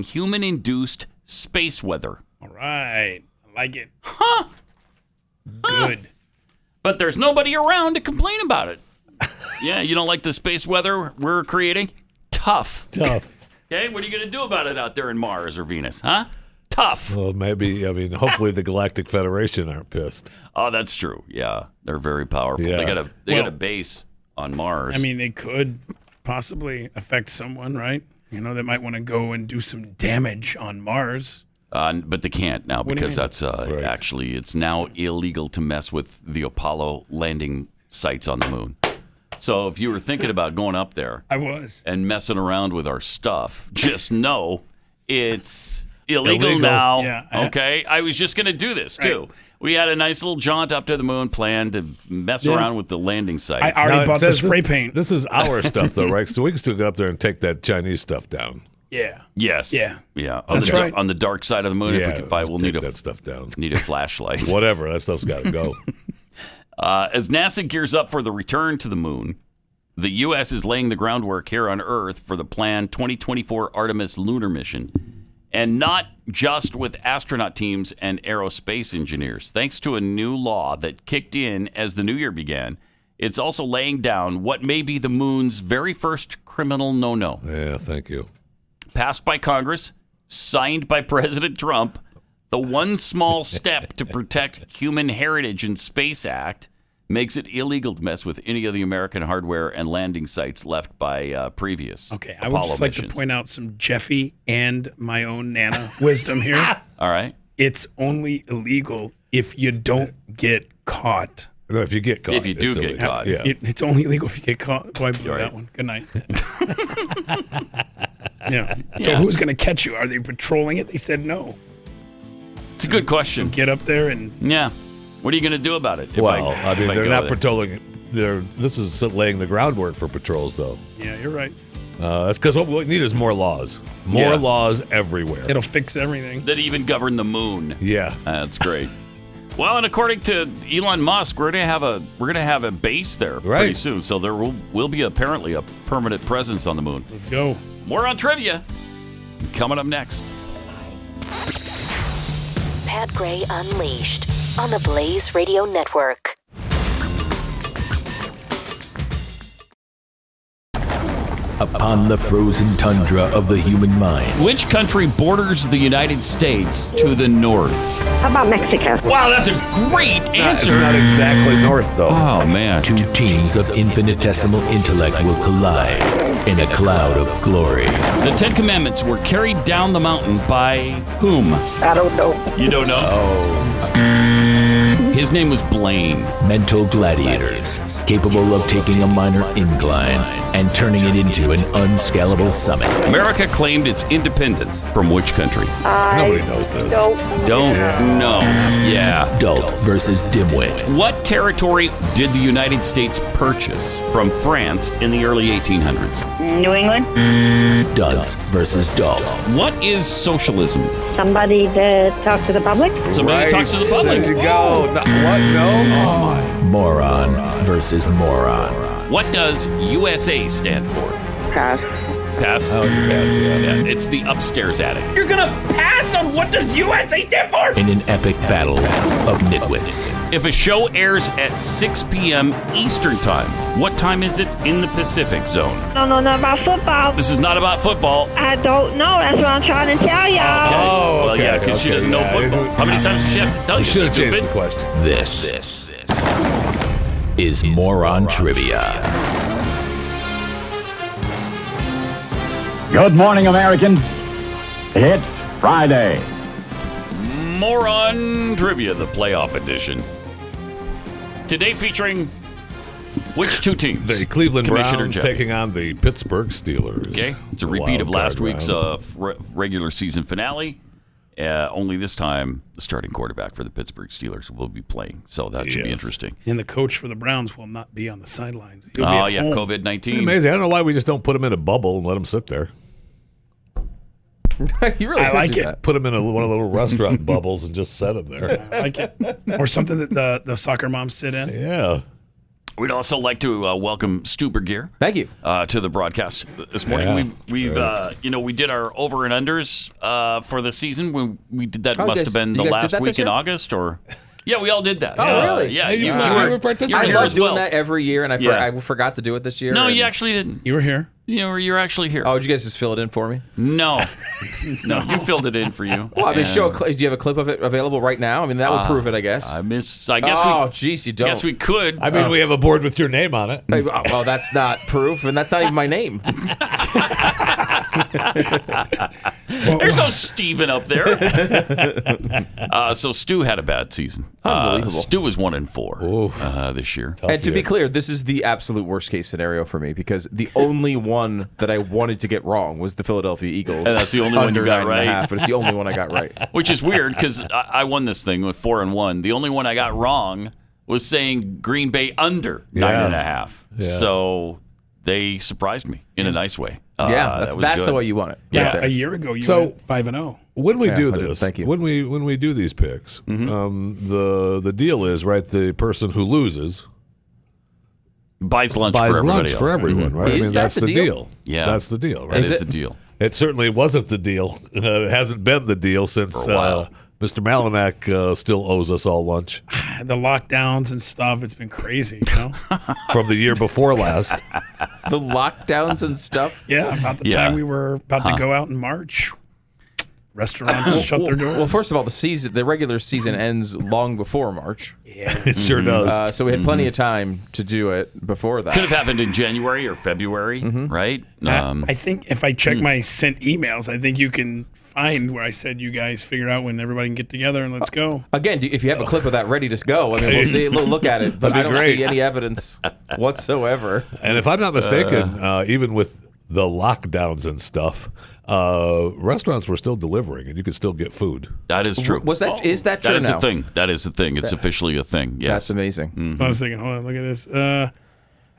human-induced space weather. All right. I like it. Huh. Good. But there's nobody around to complain about it. Yeah, you don't like the space weather we're creating? Tough. Okay, what are you going to do about it out there in Mars or Venus, huh? Tough. Well, maybe, hopefully the Galactic Federation aren't pissed. Oh, that's true. Yeah, they're very powerful. Yeah. They got a base on Mars. I mean, they could possibly affect someone, right? You know, they might want to go and do some damage on Mars. But they can't now because that's Right. actually, it's now illegal to mess with the Apollo landing sites on the moon. So if you were thinking about going up there I was. and messing around with our stuff, just know it's illegal now. Yeah. Okay? I was just going to do this, too. We had a nice little jaunt up to the moon planned to mess around with the landing site. I already bought the spray paint. This is our stuff, though, right? So we can still go up there and take that Chinese stuff down. Yeah. Yes. Yeah. Yeah. That's right. On the dark side of the moon, if we can find, we'll need that stuff down. Need a flashlight. Whatever. That stuff's got to go. As NASA gears up for the return to the moon, the U.S. is laying the groundwork here on Earth for the planned 2024 Artemis lunar mission, and not just with astronaut teams and aerospace engineers. Thanks to a new law that kicked in as the new year began, it's also laying down what may be the moon's very first criminal no-no. Yeah, thank you. Passed by Congress, signed by President Trump, the One Small Step to Protect Human Heritage in Space Act makes it illegal to mess with any of the American hardware and landing sites left by previous Okay, I Apollo would just like missions. to point out some Jeffy and my own Nana wisdom here. All right. It's only illegal if you don't get caught. No, if you get caught. If you do it's get illegal. caught. Yeah. It's only illegal if you get caught. Oh, I blew You're that right. one. Good night. Yeah. So Yeah. who's going to catch you? Are they patrolling it? They said no. It's a good question. Get up there and Yeah. What are you going to do about it? Well, if they're go not there? patrolling it. This is laying the groundwork for patrols, though. yeah, you're right. That's because what we need is more laws. More laws everywhere. It'll fix everything. That even govern the moon. Yeah. That's great. Well, and according to Elon Musk, we're gonna have a base there pretty Right. soon. So there will be apparently a permanent presence on the moon. Let's go. More on trivia coming up next. Pat Gray Unleashed on the Blaze Radio Network. Upon the frozen tundra of the human mind. Which country borders the United States to the north? How about Mexico? Wow, that's a great answer. It's not exactly north, though. Oh, man. Two teams of infinitesimal intellect will collide in a cloud of glory. The Ten Commandments were carried down the mountain by whom? I don't know. You don't know? Oh. His name was Blaine. Mental gladiators, capable of taking a minor incline and turning it into an unscalable summit. America claimed its independence from which country? Nobody knows this. Don't know. Yeah. Adult versus dimwit. What territory did the United States purchase from France in the early 1800s? New England? Dunce versus dolt. What is socialism? Somebody that talks to the public? Somebody that talks to the public. There you go. What? No? Moron versus moron. What does USA stand for? Pass. Pass? Oh, you pass, yeah. It's the upstairs attic. You're gonna pass on what does USA stand for? In an epic battle of nitwits. If a show airs at 6 p.m. Eastern Time, what time is it in the Pacific Zone? No, not about football. This is not about football. I don't know. That's what I'm trying to tell y'all. Oh, Well, okay, yeah, because she doesn't know football. How many times does she have to tell you, should have changed stupid? the question. This is Moron Trivia. Good morning, Americans. It's Friday. Moron Trivia, the playoff edition. Today featuring which two teams? The Cleveland Commissioner Browns Jeffy. taking on the Pittsburgh Steelers. Okay, it's a The repeat of wild last card week's regular season finale. Only this time, the starting quarterback for the Pittsburgh Steelers will be playing, so that should be Yes. interesting. And the coach for the Browns will not be on the sidelines. He'll be Oh at yeah, home. It's COVID-19. amazing. I don't know why we just don't put them in a bubble and let them sit there. You really I could like do it. that. Put them in one of the little restaurant bubbles and just set them there. I like it. Or something that the soccer moms sit in. Yeah. We'd also like to welcome Stu Bergier. Thank you. To the broadcast this morning. Yeah, We did our over and unders for the season. When we did that, must have been the you guys did last that week this in year? August, or yeah, we all did that. Oh, really? Yeah, you were I participating. love doing that every year, and Yeah. I forgot to do it this year. No, and- you actually didn't. You were here. You're actually here. Oh, did you guys just fill it in for me? No, no, you filled it in for you. Well, I mean, And, do you have a clip of it available right now? I mean, that would prove it, I guess. I guess. Oh, we. jeez, you don't. Guess we could. I mean, we have a board with your name on it. Well, that's not proof, and that's not even my name. There's no Steven up there. So Stu had a bad season. Unbelievable. Stu was 1-4 this year. And to be clear, this is the absolute worst case scenario for me because the only one that I wanted to get wrong was the Philadelphia Eagles. And that's the only one you got under 9.5, right. but it's the only one I got right. Which is weird because I won this thing with 4-1. The only one I got wrong was saying Green Bay under 9.5. Yeah. So they surprised me in a nice way. That's good. the way you want it. Yeah, right there. a year ago you So- went 5-0. When we do I did. this, Thank you. when we do these picks, the deal is right. The person who loses buys lunch buys for everybody lunch else. for everyone, right? Is that that's the the deal? deal. Yeah. That's the deal, right? That is Is the it? deal. It certainly wasn't the deal. It hasn't been the deal since For a while. Mr. Malinak still owes us all lunch The lockdowns and stuff, it's been crazy, you know? from the year before last. The lockdowns and stuff. Yeah, about the Yeah. time we were about to go out in March. Restaurants shut their doors. Well, first of all, the regular season ends long before March. Yeah. It sure does. So we had plenty of time to do it before that. Could have happened in January or February, right? I think if I check my sent emails, I think you can find where I said you guys figure out when everybody can get together and let's go. Again, if you have a clip of that ready to go, I mean, we'll see. We'll look at it, but I don't great. see any evidence whatsoever. And if I'm not mistaken, even with the lockdowns and stuff, restaurants were still delivering, and you could still get food. That is true. Is that true That is now? a thing. That is a thing. It's officially a thing. Yes. That's amazing. I was thinking, hold on, look at this.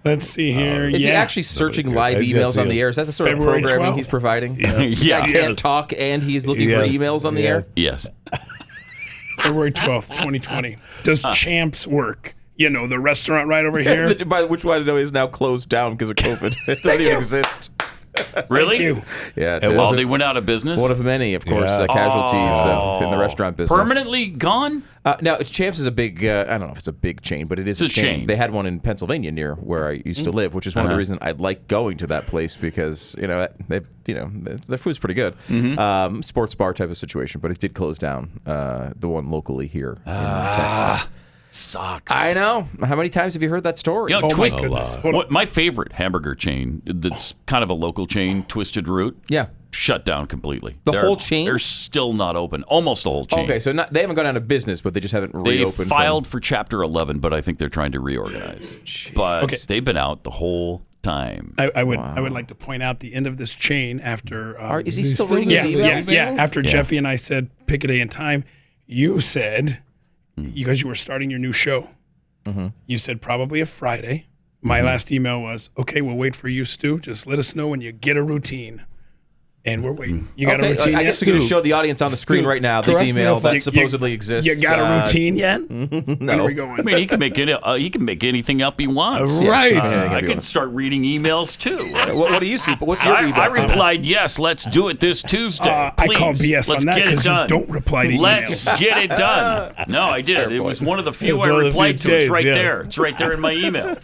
Let's see here. Is he actually searching live emails on the air? Is that the sort February of programming 12th? he's providing? Yeah. I can't talk, and he's looking for emails on the air? Yes. February 12th, 2020. Does Champs work? You know, the restaurant right over here. By which one I know is now closed down because of COVID. It doesn't even exist. Really? Thank you. Yeah, it Oh, is. they went out of business? One of many, of course, Yeah. casualties in the restaurant business. Permanently gone? No, Champs is a big. I don't know if it's a big chain, but it is It's a a chain. chain. They had one in Pennsylvania near where I used to live, which is one of the reasons I like going to that place because their food's pretty good. Sports bar type of situation, but it did close down. The one locally here in Texas. Sucks. I know. How many times have you heard that story? You know, my goodness. My favorite hamburger chain that's kind of a local chain, Twisted Root. Yeah. Shut down completely. The whole chain? They're still not open. Almost the whole chain. Okay, so they haven't gone out of business, but they just haven't They reopened. filed for Chapter 11, but I think they're trying to reorganize. But they've been out the whole time. I would like to point out the end of this chain after. Is he still reading his emails? Yeah. After Jeffy and I said pick a day and time, you said because you were starting your new show, you said probably a Friday. My last email was, okay, we'll wait for you, Stu. Just let us know when you get a routine. And we're waiting. You got a routine I yet? guess we're going to show the audience on the screen right now this email that supposedly exists. You got a routine yet? No. Where are we going? I mean, he can make anything up he wants. Right. I can start reading emails too. What do you see? What's your I replied, yes, let's do it this Tuesday. I call BS let's on that get it because you done. don't reply to Let's emails. get it done. No, I did. It was one of the few I replied to. It's right there. It's right there in my email.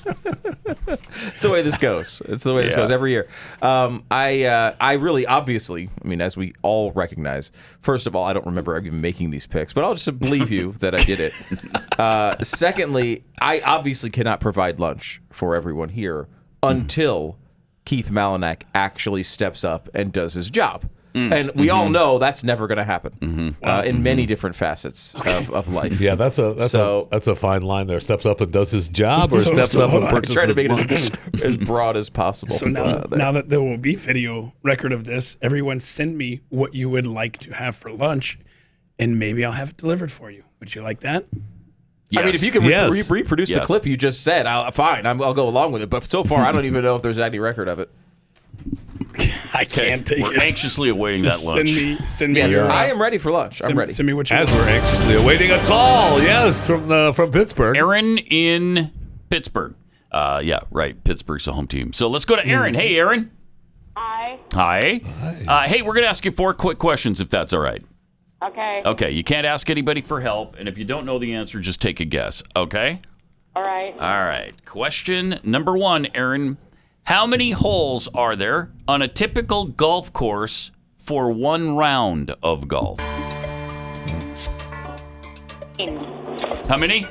It's the way this goes. It's the way this goes every year. I really, obviously, I mean, as we all recognize, first of all, I don't remember even making these picks, but I'll just believe you that I did it. Secondly, I obviously cannot provide lunch for everyone here until Keith Malinak actually steps up and does his job. And we all know that's never going to happen in many different facets of life. Yeah, that's a fine line there. Steps up and does his job, or steps up and purchases try to make lunch? it as broad as possible. So now that there will be video record of this, everyone send me what you would like to have for lunch, and maybe I'll have it delivered for you. Would you like that? Yes. I mean, if you can reproduce the clip you just said, fine, I'll go along with it. But so far, I don't even know if there's any record of it. I can't take We're it. anxiously awaiting that lunch. Send me. Yes, I am ready for lunch. I'm ready. Send me what you As want. we're anxiously awaiting a call, yes, from Pittsburgh. Aaron in Pittsburgh. Yeah, right. Pittsburgh's the home team. So let's go to Aaron. Hey, Aaron. Hi. Hi. Hey, we're going to ask you 4 quick questions, if that's all right. Okay. Okay, you can't ask anybody for help, and if you don't know the answer, just take a guess, okay? All right. All right. Question number 1, Aaron. How many holes are there on a typical golf course for 1 round of golf? How many?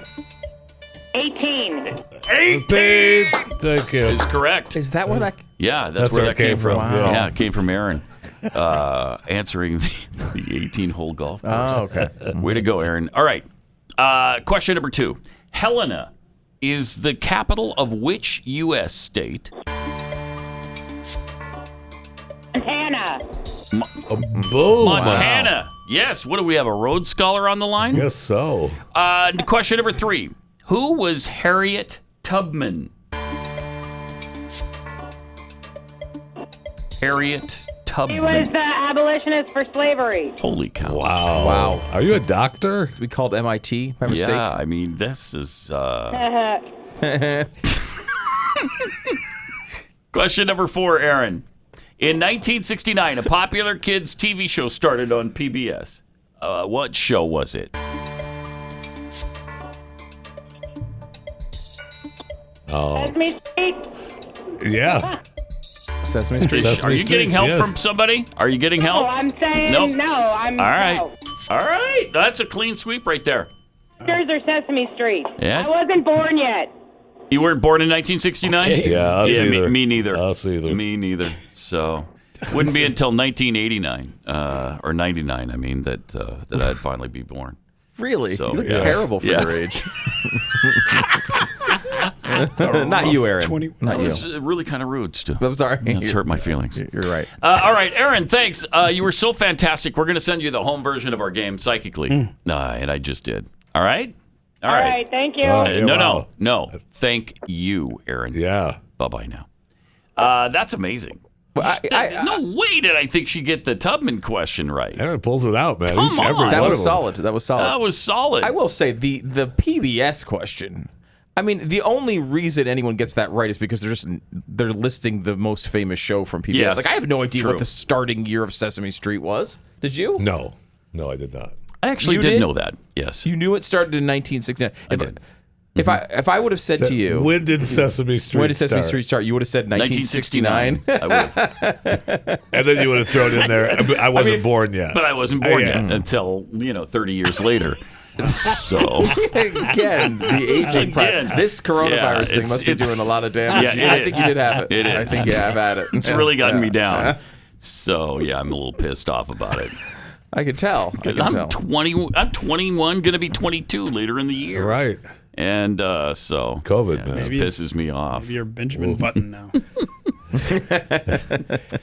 18. 18! Thank you. Is correct. Is that where that? Yeah, that's where that came from. Wow. Yeah, it came from Aaron. Answering the 18-hole golf course. Oh, okay. Way to go, Aaron. All right. Question number 2. Helena is the capital of which U.S. state? Montana. Boom. Montana. Yes. What do we have? A Rhodes Scholar on the line? Yes, so. Question number 3. Who was Harriet Tubman? Harriet Tubman. He was the abolitionist for slavery. Holy cow. Wow. Are you a doctor? We called MIT by mistake. Yeah, I mean, this is... Question number 4, Aaron. In 1969, a popular kids' TV show started on PBS. What show was it? Oh. Sesame Street. Yeah. Sesame Street. Are you getting help from somebody? Are you getting help? No, I'm saying Nope. no. I'm All right. no. All right. That's a clean sweep right there. Sisters or Sesame Street. Yeah. I wasn't born yet. You weren't born in 1969? Okay. Yeah, us either. Me neither. Us either. Me neither. So, wouldn't be until 1989 or 99. I mean that I'd finally be born. Really? So, You look terrible for your age. Not you, Aaron. Not That you. was really kind of rude, Stu. I'm sorry. That's hurt my feelings. You're right. All right, Aaron, thanks. You were so fantastic. We're going to send you the home version of our game psychically. And I just did. All right? All right. Thank you. No. Thank you, Aaron. Yeah. Bye-bye now. That's amazing. Well, no way did I think she'd get the Tubman question right. Aaron pulls it out, man. Come on. That was solid. That was solid. That was solid. I will say the PBS question. I mean, the only reason anyone gets that right is because they're listing the most famous show from PBS. Yes, like, I have no idea true. what the starting year of Sesame Street was. Did you? No, I did not. I actually did know that. Yes. You knew it started in 1969. I did. If I would have said to you, when did Sesame Street start? You would have said 1969. I would have. And then you would have thrown in there, I wasn't born yet. But I wasn't born yet until 30 years later. So again, the aging part. This coronavirus thing must be doing a lot of damage. Yeah, I think you did have it. It is. I think you have had it. It's really gotten me down. So yeah, I'm a little pissed off about it. I could tell. I'm 20. I'm 21. Going to be 22 later in the year. Right. And so COVID, man, it pisses me off. Maybe you're Benjamin Button now.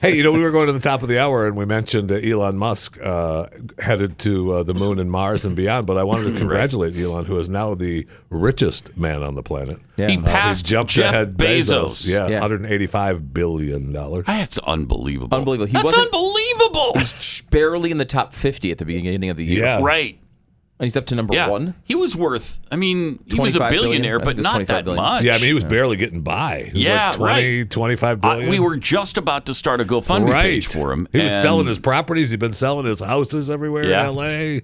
Hey, we were going to the top of the hour and we mentioned Elon Musk headed to the moon and Mars and beyond. But I wanted to congratulate Elon, who is now the richest man on the planet. Yeah. He passed jumped Jeff ahead Bezos. Yeah, $185 billion. That's unbelievable. Unbelievable. That's unbelievable. He was barely in the top 50 at the beginning of the year. Yeah. Right. And he's up to number 1. He was worth, he was a billionaire, but not that much. Yeah, he was barely getting by. He was like 20, 25 billion. We were just about to start a GoFundMe page for him. He was selling his properties. He'd been selling his houses everywhere in L.A.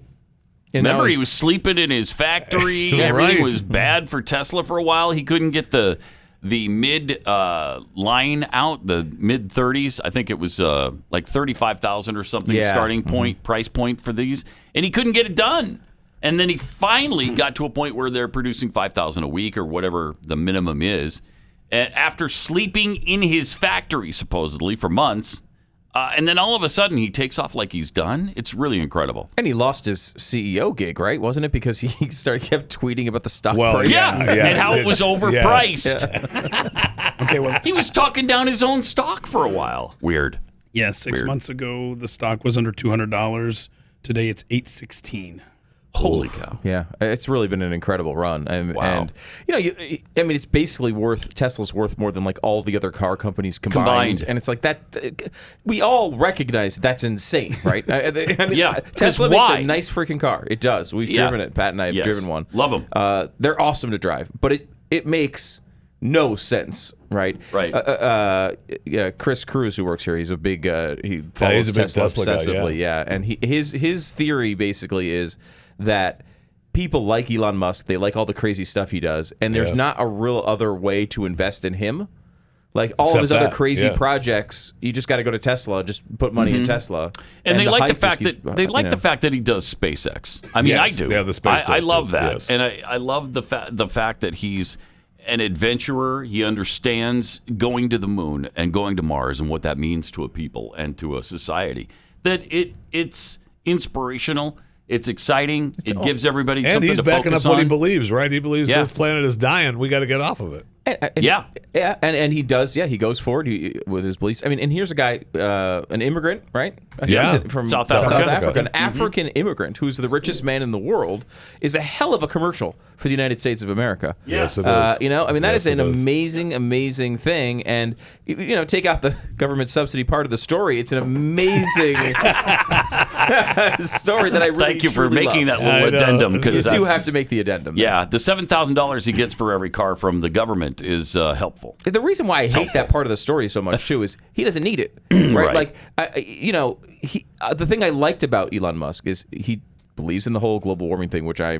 Remember, he was sleeping in his factory. Everything was bad for Tesla for a while. He couldn't get the mid line out, the mid 30s. I think it was like 35,000 or something starting point, price point for these. And he couldn't get it done. And then he finally got to a point where they're producing 5,000 a week or whatever the minimum is, after sleeping in his factory supposedly for months. And then all of a sudden he takes off like he's done. It's really incredible. And he lost his CEO gig, right? Wasn't it because he kept tweeting about the stock price? And how it was overpriced. Okay, well, he was talking down his own stock for a while. Weird. Yeah, 6 months ago the stock was under $200. Today it's $816. Holy cow! Yeah, it's really been an incredible run, and it's basically Tesla's worth more than like all the other car companies combined. And it's like that. We all recognize that's insane, right? Tesla makes a nice freaking car. It does. We've driven it. Pat and I have driven one. Love them. They're awesome to drive, but it makes no sense, right? Right. Chris Cruz, who works here, he's a big he he's follows a big Tesla Tesla guy, obsessively, yeah. And his theory basically is that people like Elon Musk, they like all the crazy stuff he does, and there's not a real other way to invest in him. Like all of his other crazy projects, you just got to go to Tesla, just put money in Tesla. And they like the fact the fact that he does SpaceX. I mean, I do. Yeah, the space I does love too. that, Yes. and I love the fact that he's an adventurer. He understands going to the moon and going to Mars and what that means to a people and to a society. That it's inspirational. It's exciting. It gives everybody and something he's to backing focus up what he on. believes, right? He believes this planet is dying. We got to get off of it. And he does. Yeah, he goes forward with his beliefs. I mean, and here's a guy, an immigrant, right? I think he's from South Africa. An African immigrant who's the richest man in the world, is a hell of a commercial for the United States of America. Yes, it is. You know, I mean, that is an it is. amazing thing. And you know, take out the government subsidy part of the story. It's an amazing story that I really Thank you for truly making love. that little addendum, because you do have to make the addendum. Yeah, the $7,000 he gets for every car from the government is helpful. The reason why I hate that part of the story so much too is he doesn't need it, right? Right. Like, the thing I liked about Elon Musk is he believes in the whole global warming thing, which I,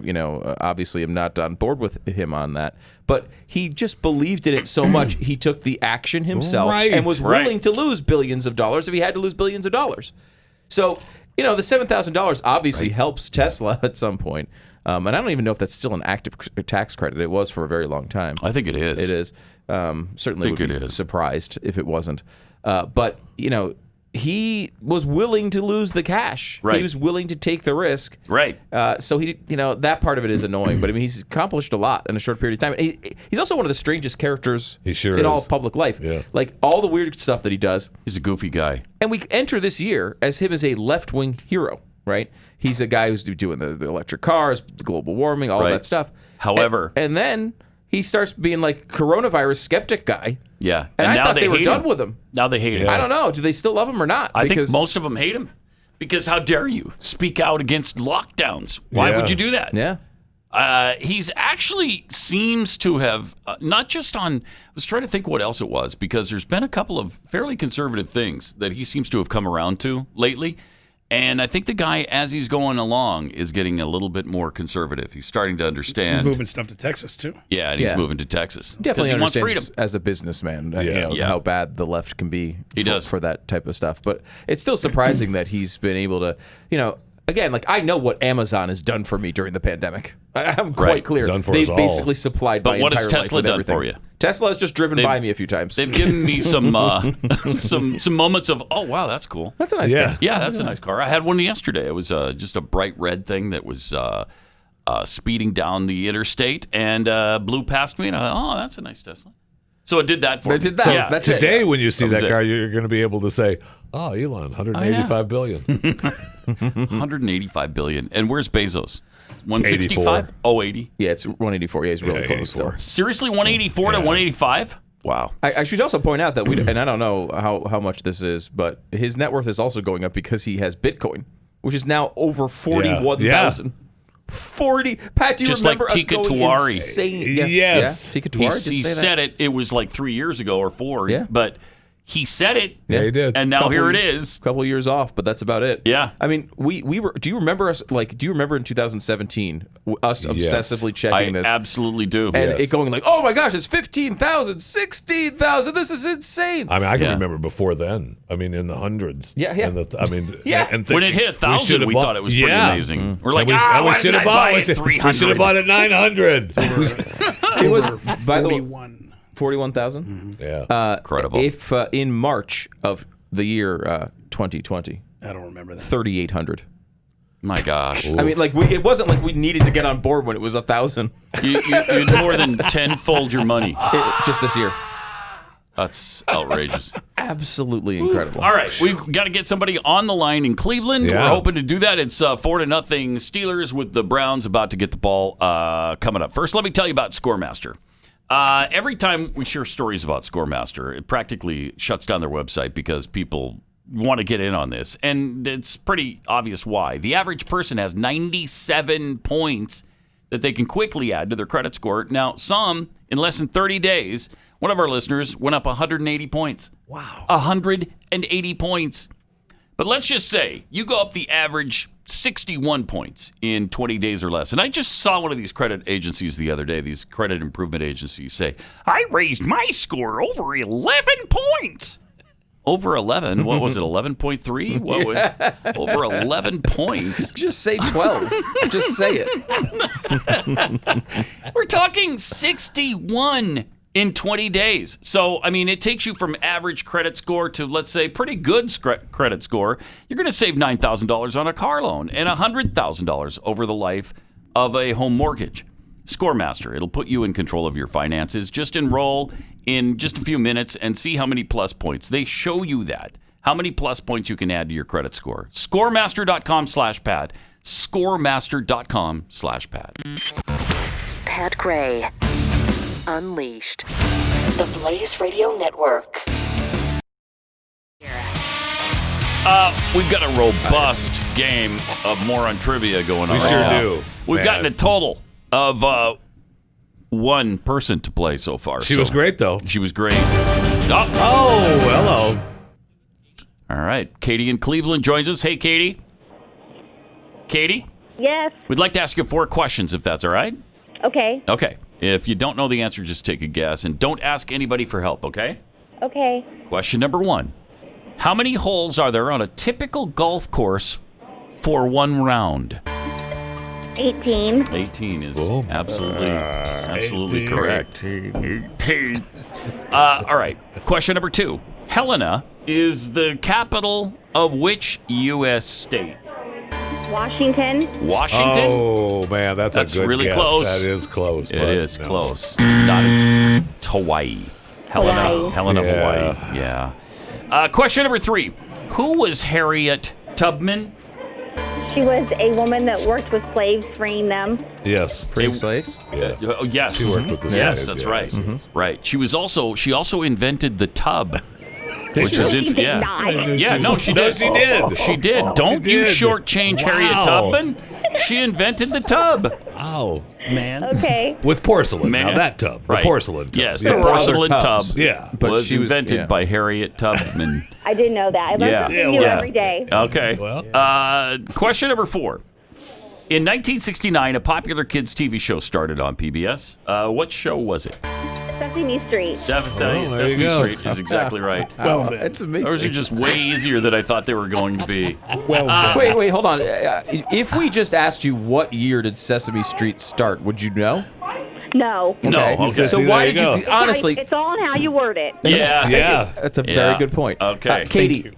obviously am not on board with him on that. But he just believed in it so much, he took the action himself and was willing to lose billions of dollars if he had to lose billions of dollars. So, the $7,000 obviously helps Tesla at some point. And I don't even know if that's still an active tax credit. It was for a very long time. I think it is. It is. Certainly would be surprised if it wasn't. But, he was willing to lose the cash. Right. He was willing to take the risk. Right. So he, that part of it is annoying. But I mean, he's accomplished a lot in a short period of time. He's also one of the strangest characters in all of public life. Yeah. Like all the weird stuff that he does. He's a goofy guy. And we enter this year as him as a left-wing hero. Right. He's a guy who's doing the electric cars, the global warming, all of that stuff. However, and then he starts being like coronavirus skeptic guy. Yeah. And I now thought they were hate done him. with him. Now they hate him. I don't know. Do they still love him or not? I think most of them hate him. Because how dare you speak out against lockdowns? Why would you do that? Yeah. He's actually seems to have, not just on, I was trying to think what else it was, because there's been a couple of fairly conservative things that he seems to have come around to lately. And I think the guy, as he's going along, is getting a little bit more conservative. He's starting to understand. He's moving stuff to Texas, too. Yeah, and he's moving to Texas. Definitely he wants understands freedom. as a businessman how bad the left can be for that type of stuff. But it's still surprising that he's been able to, again, like I know what Amazon has done for me during the pandemic. I'm quite clear. They've basically supplied my what entire has life Tesla with done everything. for you? Tesla has just driven by me a few times. They've given me some some moments of, oh, wow, that's cool. That's a nice car. Yeah, that's a nice car. I had one yesterday. It was just a bright red thing that was speeding down the interstate and blew past me. And I thought, oh, that's a nice Tesla. So it did that for me. They did that. So That's today, it. when you see that it. car, you're going to be able to say, "Oh, Elon, $185 billion." 185 billion. And where's Bezos? 165? Oh, 80. Yeah, it's 184. Yeah, he's really close still. Seriously, 184 to 185? Wow. I should also point out that and I don't know how much this is, but his net worth is also going up because he has Bitcoin, which is now over 41,000. 40. Pat, do you Just remember like us Tika going Tuari. insane? Yes. Yeah. Tika Tuari did He say said that. it was like 3 years ago or 4. Yeah. But he said it. Yeah, he did. And now here it is. A couple years off, but that's about it. Yeah. I mean, we were. Do you remember us? Like, do you remember in 2017 us obsessively checking this? I absolutely do. And it going like, oh my gosh, it's 15,000, 16,000. This is insane. I mean, I can remember before then. I mean, in the hundreds. Yeah. And and when it hit 1,000, we thought it was pretty amazing. We're like, we should have bought it 300. We should have bought it 900. It was by the way 41,000. Mm-hmm. Yeah. Incredible. If in March of the year 2020, I don't remember that. 3,800. My gosh. I mean, like it wasn't like we needed to get on board when it was 1,000. You more than tenfold your money. Just this year. That's outrageous. Absolutely incredible. All right, we've got to get somebody on the line in Cleveland. Yeah. We're hoping to do that. It's 4-0 Steelers with the Browns about to get the ball coming up. First, let me tell you about Scoremaster. Every time we share stories about Scoremaster, it practically shuts down their website because people want to get in on this. And it's pretty obvious why. The average person has 97 points that they can quickly add to their credit score. Now, some In less than 30 days, one of our listeners went up 180 points. Wow. 180 points. But let's just say you go up the average 61 points in 20 days or less. And I just saw one of these credit agencies the other day, these credit improvement agencies say, I raised my score over 11 points. Over 11? What was it, 11.3? What was over 11 points? Just say 12. Just say it. We're talking 61 in 20 days. So, I mean, it takes you from average credit score to, let's say, pretty good credit score. You're going to save $9,000 on a car loan and $100,000 over the life of a home mortgage. ScoreMaster, it'll put you in control of your finances. Just enroll in just a few minutes and see how many plus points. They show you that, how many plus points you can add to your credit score. ScoreMaster.com/Pat. ScoreMaster.com/Pat. Pat Gray, Unleashed. The Blaze Radio Network. We've got a robust game of moron trivia going on. We sure do. We've gotten a total of one person to play so far. She was great, though. She was great. Oh, hello. All right. Katie in Cleveland joins us. Hey, Katie. Katie? Yes. We'd like to ask you 4 questions, if that's all right. Okay. Okay. If you don't know the answer, just take a guess. And don't ask anybody for help, okay? Okay. Question number 1. How many holes are there on a typical golf course for one round? 18. 18 is absolutely correct. 18. All right. Question number 2. Helena is the capital of which U.S. state? Washington. Washington? Oh, man, that's a good really guess. close. That is close. It is close. It's not. It's Hawaii. Helena, Hawaii. Hawaii. Yeah. Question number 3. Who was Harriet Tubman? She was a woman that worked with slaves, freeing them. Yes. Freeing slaves? Yeah. Oh, yes. She worked with the Yes, slaves, that's yeah. right. Mhm. Right. She also invented the tub. Which she? is She did yeah. not. Yeah, no, she No, did. she did. She did. Oh, Don't she you did. shortchange Harriet Wow. Tubman. She invented the tub. Oh, man. Okay. with porcelain. Man. Now that tub, the Right. porcelain tub. Yes, Yeah. the porcelain tub. tubs. Yeah. But was she was invented yeah. by Harriet Tubman. I didn't know that. I learn Yeah. something new every day. Okay. Well. Question number 4. In 1969, a popular kids' TV show started on PBS. What show was it? Sesame Street. Sesame there you go. Street is exactly right. Well, then. It's Those are amazing. just way easier than I thought they were going to be. Well, then. Wait, hold on. If we just asked you what year did Sesame Street start, would you know? No. No, okay. So See, why there did you you go. honestly? It's all in how you word it. Yeah. Yeah. That's a Yeah. very good point. Okay. Katie,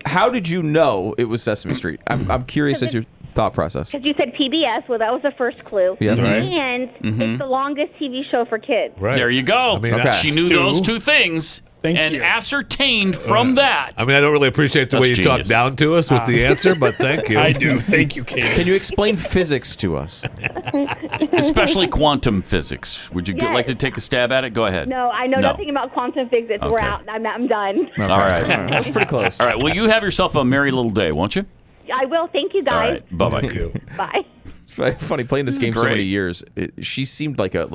how did you know it was Sesame Street? I'm curious as your thought process. Because you said PBS, well, that was the first clue. Yeah. Right. And it's the longest TV show for kids. Right. There you go. I mean, Okay. She knew Stu. those 2 things Thank and you. ascertained from that. I mean, I don't really appreciate the That's way you genius. talk down to us with the answer, but thank you. I do. Thank you, Katie. Can you explain physics to us? Especially quantum physics. Would you Yes. like to take a stab at it? Go ahead. No, I know nothing about quantum physics. We're Okay. out. I'm done. All right. That was pretty close. All right. Well, you have yourself a merry little day, won't you? I will. Thank you, All guys. right. Bye-bye. Bye. It's funny playing this game so Great. many years. She seemed like an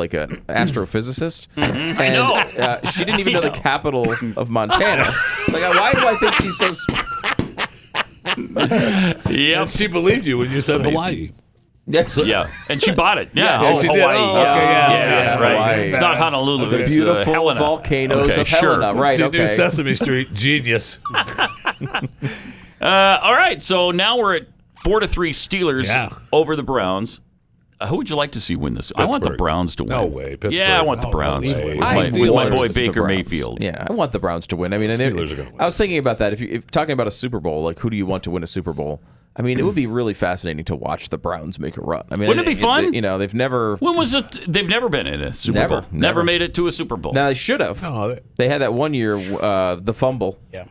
astrophysicist. Mm-hmm. I know. And, she didn't even know the capital of Montana. Like, why do I think she's so? Yep. And she believed you when you said Hawaii. Yes. Yeah, and she bought it. Yeah, Yeah, she did. Hawaii. Oh, okay, yeah, right. Hawaii. It's not Honolulu. The it's, beautiful Helena. volcanoes Okay, of Helena. Right. She Okay. knew Sesame Street. Genius. All right, so now we're at 4-3 Steelers Yeah. over the Browns. Who would you like to see win this? I want the Pittsburgh. Browns to win. No way, Pittsburgh. Yeah, I want the No Browns to way. win. I With still my want boy the Baker Browns. Mayfield. Yeah, I want the Browns to win. I mean, and Steelers are gonna win. I was thinking about that. If talking about a Super Bowl, like who do you want to win a Super Bowl? I mean, it would be really fascinating to watch the Browns make a run. I mean, Wouldn't it be fun? You know, they've never. When was it? They've never been in a Super Never, Bowl. never. Made it to a Super Bowl. Now they should have. Oh, They had that one year, the fumble. Yeah.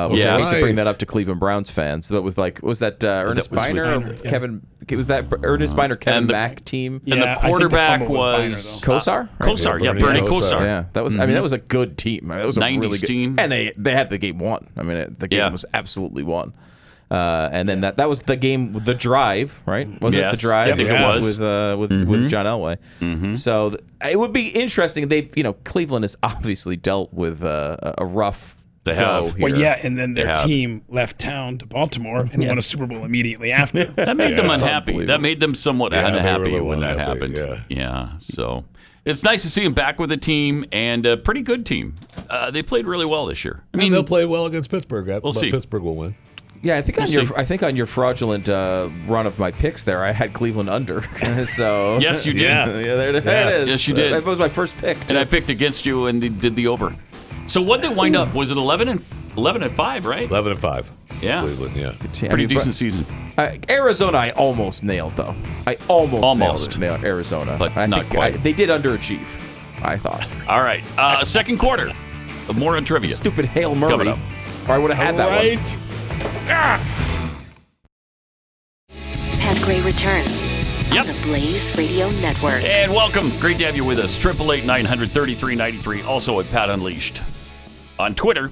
Which I hate to bring Right. that up to Cleveland Browns fans, but was that Ernest was with Biner or Biner, yeah. Kevin? Was that Ernest Biner, Kevin And the- Mack team? and Yeah, I the think the quarterback fumble was was Kosar? Right? Kosar. Yeah, Yeah, Bernie Bernie Kosar. Kosar. Yeah, that was. I mean, that was a good team. I mean, that was a 90s really good team. and they had the game won. I mean, the game Yeah. was absolutely won. And then that was the game, the drive, right? Was it the drive? I think it was with John Elway. So it would be interesting. Cleveland has obviously dealt with a rough. They have. Well, yeah, and then their team left town to Baltimore and won a Super Bowl immediately after. That made them unhappy. That made them somewhat unhappy when that unhappy, happened. Yeah. So it's nice to see them back with a team and a pretty good team. They played really well this year. I mean, they'll play well against Pittsburgh. We'll see. Pittsburgh will win. Yeah, I think on your fraudulent run of my picks there, I had Cleveland under. So yes, you did. Yeah, there it is. Yes, you did. That was my first pick. And I picked against you and did the over. So what did they wind up? Was it 11-5, right? 11-5. Yeah. Cleveland, yeah. Pretty decent season. Arizona, I almost nailed, though. I almost nailed Arizona. But not quite. They did underachieve, I thought. All right. Second quarter. More on trivia. Stupid Hail Murray. Or I would have had that one. Pat Gray returns on the Blaze Radio Network. And welcome. Great to have you with us. 888-900-3393. Also at Pat Unleashed on Twitter.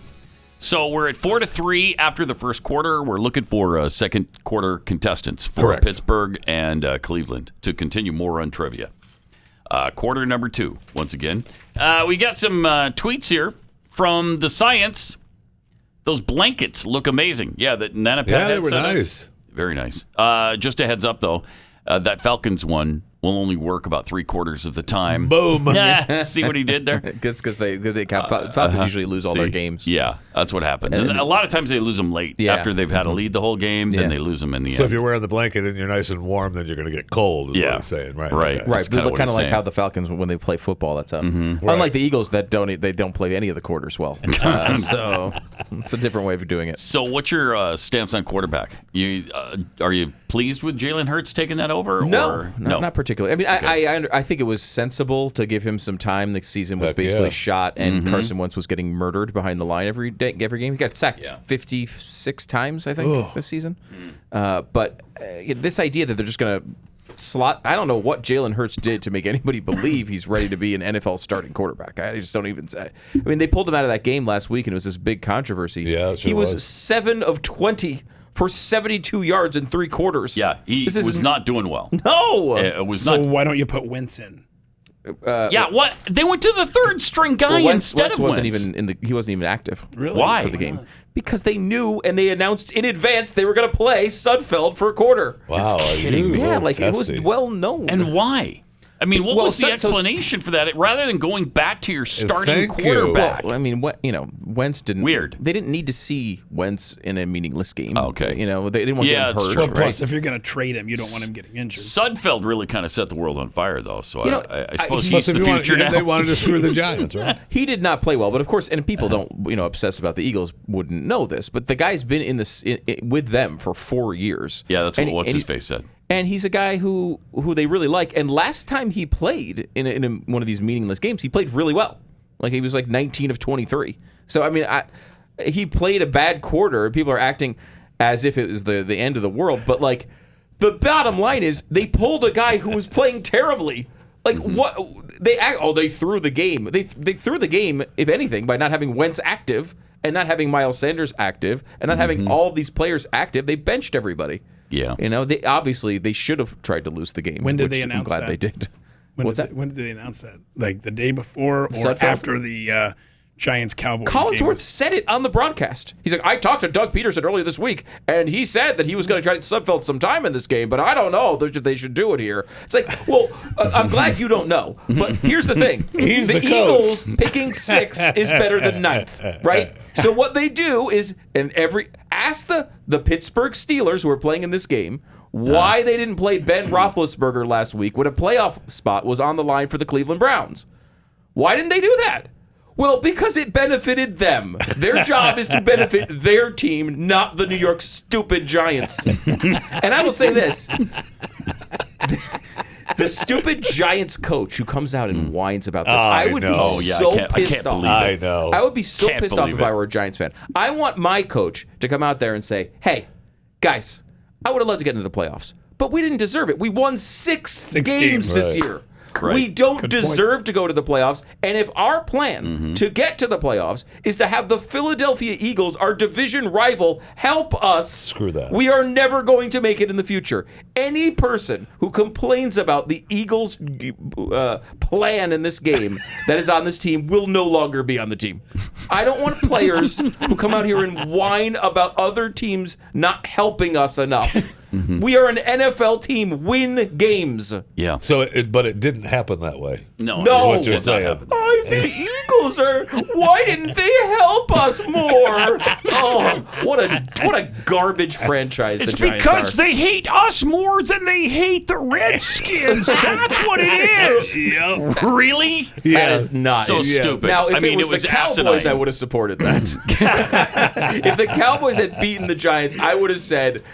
So we're at 4-3 after the first quarter. We're looking for second quarter contestants for Pittsburgh and Cleveland to continue more on trivia. Quarter number 2, once again. We got some tweets here from the Science. Those blankets look amazing. Yeah, that Nana Pat they were nice. Very nice. Just a heads up, though, that Falcons one will only work about 3/4 of the time. Boom. See what he did there? That's because Falcons usually lose all their games. Yeah, that's what happens. And a lot of times they lose them late. After they've had a lead the whole game, then they lose them in the end. So if you're wearing the blanket and you're nice and warm, then you're going to get cold, is what he's saying, right? Right. Right. Kind of like how the Falcons, when they play football, that's how. Unlike the Eagles that don't play any of the quarters well. So it's a different way of doing it. So what's your stance on quarterback? Are you pleased with Jalen Hurts taking that over? No, not particularly. I mean, I think it was sensible to give him some time. The season was basically shot, and Carson Wentz was getting murdered behind the line every game. He got sacked 56 times, I think, this season. But this idea that they're just going to slot, I don't know what Jalen Hurts did to make anybody believe he's ready to be an NFL starting quarterback. I just don't even say. I mean, they pulled him out of that game last week, and it was this big controversy. Yeah, he was 7 of 20 for 72 yards in 3 quarters. Yeah, he was not doing well. No, it was so not. why don't you put Wentz in? What? They went to the third string guy instead of Wentz. He wasn't even active. Really? Why? For the game? Because they knew and they announced in advance they were going to play Sudfeld for a quarter. Wow, are you kidding me? Yeah, like it was well known. And why? I mean, what was the explanation for that? Rather than going back to your starting quarterback. Well, I mean, Wentz didn't. Weird. They didn't need to see Wentz in a meaningless game. Okay. They didn't want to get him hurt. Well, plus, if you're going to trade him, you don't want him getting injured. Sudfeld really kind of set the world on fire, though. So I suppose he's the future now. They wanted to screw the Giants, right? He did not play well, but of course, and people don't obsess about the Eagles wouldn't know this, but the guy's been in this with them for 4 years. Yeah, that's what what's his face said. And he's a guy who they really like. And last time he played in one of these meaningless games, he played really well. Like he was like 19 of 23. So I mean, he played a bad quarter. People are acting as if it was the end of the world. But like, the bottom line is they pulled a guy who was playing terribly. Like what they threw the game. They threw the game, if anything, by not having Wentz active and not having Miles Sanders active and not having all of these players active. They benched everybody. Yeah, they should have tried to lose the game. When did they announce that? I'm glad they did. When did they announce that? Like the day before or after the Giants-Cowboys Collinsworth said it on the broadcast. He's like, I talked to Doug Peterson earlier this week, and he said that he was going to try to Sudfeld some time in this game, but I don't know if they should do it here. It's like, well, I'm glad you don't know, but here's the thing. The Eagles picking 6 is better than 9th, right? So what they do is, ask the Pittsburgh Steelers who are playing in this game why they didn't play Ben Roethlisberger last week when a playoff spot was on the line for the Cleveland Browns. Why didn't they do that? Well, because it benefited them. Their job is to benefit their team, not the New York stupid Giants. And I will say this. The stupid Giants coach who comes out and whines about this, I would be so pissed off. I know. I would be so pissed off if I were a Giants fan. I want my coach to come out there and say, hey, guys, I would have loved to get into the playoffs, but we didn't deserve it. We won 6 games this year. Right. We don't deserve to go to the playoffs. And if our plan to get to the playoffs is to have the Philadelphia Eagles, our division rival, help us, screw that. We are never going to make it in the future. Any person who complains about the Eagles' plan in this game that is on this team will no longer be on the team. I don't want players who come out here and whine about other teams not helping us enough. We are an NFL team. Win games. Yeah. So, but it didn't happen that way. No. No. What you're saying. The Eagles are. Why didn't they help us more? Oh, what a garbage franchise It's the Giants because are. they hate us more than they hate the Redskins. That's what it is. Yep. Really? That is not so stupid. Now, if it it was the Cowboys, asinine. I would have supported that. If the Cowboys had beaten the Giants, I would have said,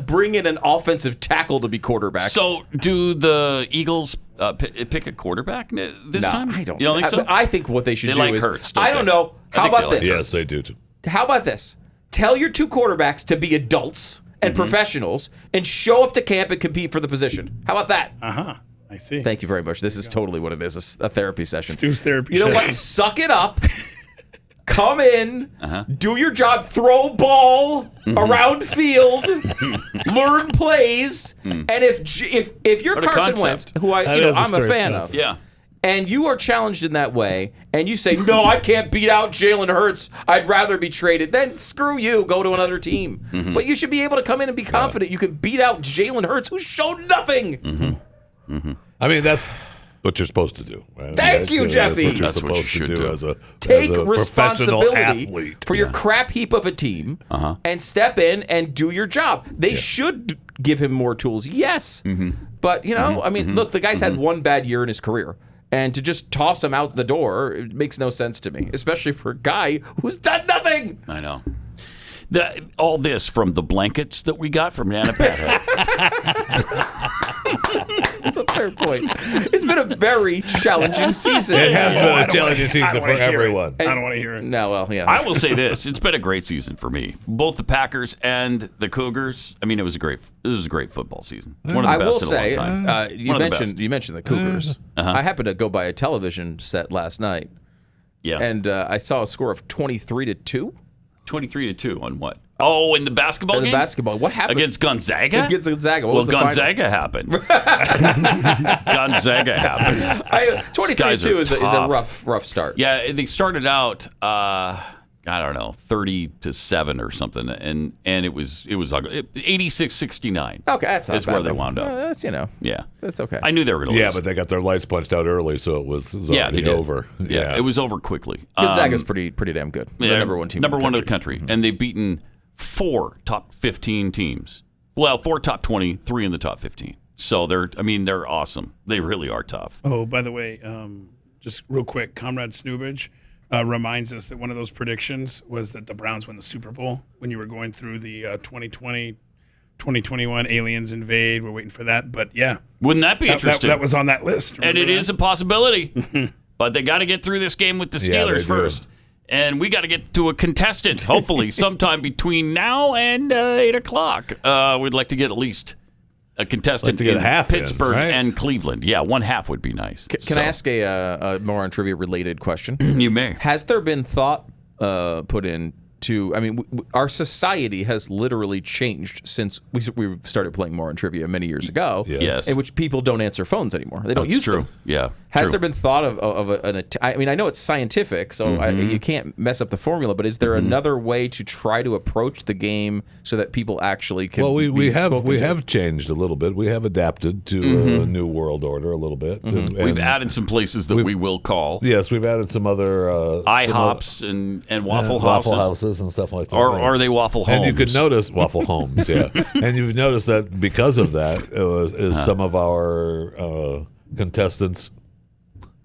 bring in an offensive tackle to be quarterback. So, do the Eagles pick a quarterback this time? I don't. You don't think so? I think what they should They do like is. Hurts, I don't know. How about this? Yes, they do. Too. How about this? Tell your two quarterbacks to be adults and professionals and show up to camp and compete for the position. How about that? I see. Thank you very much. This is totally what it is, a therapy session. Stu's therapy You know session. what? Suck it up. Come in, do your job, throw ball around field, learn plays, and if you're What a Carson concept. Wentz, who I'm a fan of, Yeah. and you are challenged in that way, and you say, no, I can't beat out Jalen Hurts, I'd rather be traded, then screw you, go to another team. But you should be able to come in and be confident you can beat out Jalen Hurts, who showed nothing. I mean, that's what you're supposed to do. Right? Thank you, Jeffy. That's what you're supposed to do as a Take as a professional responsibility athlete. for your crap heap of a team and step in and do your job. They should give him more tools, yes. But, I mean, look, the guy's had one bad year in his career. And to just toss him out the door, it makes no sense to me, especially for a guy who's done nothing. I know. All this from the blankets that we got from Nana That's a fair point. It's been a very challenging season. It has been a challenging season for everyone. I don't want to hear it. No, well, yeah. I will say this: it's been a great season for me. Both the Packers and the Cougars. I mean, it was a great football season. One of the I best will in say, a long time. you mentioned the Cougars. I happened to go by a television set last night. Yeah, and I saw a score of 23-2. 23-2 on what? Oh, in the basketball game? In the basketball. What happened? Against Gonzaga? Against Gonzaga. What was the Gonzaga happened. Gonzaga happened. 23-2 is a rough start. Yeah, they started out, I don't know, 30-7 or something, and it was ugly. 86-69. Okay, that's not is bad. Where they wound up. That's Yeah. That's okay. I knew they were going to lose. Yeah, but they got their lights punched out early, so it was already over. Yeah, it was over quickly. Gonzaga's pretty damn good. They're the number one team. Number one in the country. And they've beaten 4 top 15 teams. Well, 4 top 20, 3 in the top 15. So they're awesome. They really are tough. Oh, by the way, just real quick, Comrade Snoobage reminds us that one of those predictions was that the Browns win the Super Bowl when you were going through the 2020, 2021 aliens invade. We're waiting for that. But yeah. Wouldn't that be interesting? That was on that list. And it is a possibility. But they got to get through this game with the Steelers first. And we got to get to a contestant, hopefully, sometime between now and 8 o'clock. We'd like to get at least a contestant in Pittsburgh and Cleveland. Yeah, 1/2 would be nice. Can I ask a more on trivia related question? You may. Has there been thought put in to, I mean, our society has literally changed since we started playing more on trivia many years ago. Yes. In which people don't answer phones anymore. They don't use them. Yeah. Has there been thought of I mean, I know it's scientific, so you can't mess up the formula, but is there another way to try to approach the game so that people actually can we have changed a little bit. We have adapted to a new world order a little bit. We've added some places that we will call. Yes, we've added some other IHOPs and waffle houses. And stuff like that. Or are they waffle homes? And you could notice waffle homes, yeah. And you've noticed that because of that, some of our contestants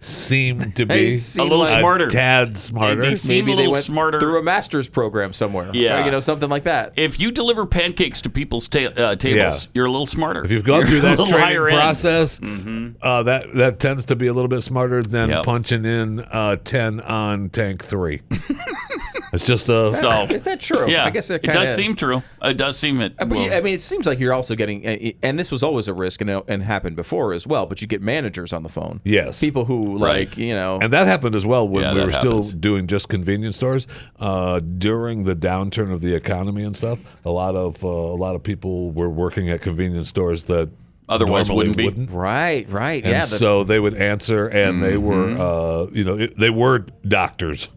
seem to be a little smarter. A tad smarter. Maybe they went smarter through a master's program somewhere. Yeah. Or, something like that. If you deliver pancakes to people's tables, you're a little smarter. If you've gone through that training process, end. that tends to be a little bit smarter than punching in 10 on tank 3. It's just a. So is that true? Yeah, I guess it does is. seem true. It does seem it. I mean, it seems like you're also getting, and this was always a risk, and happened before as well. But you get managers on the phone. Yes, people who and that happened as well when we were still happens. doing just convenience stores during the downturn of the economy and stuff. A lot of people were working at convenience stores that otherwise normally wouldn't be. Right. And so they would answer, and they were, they were doctors.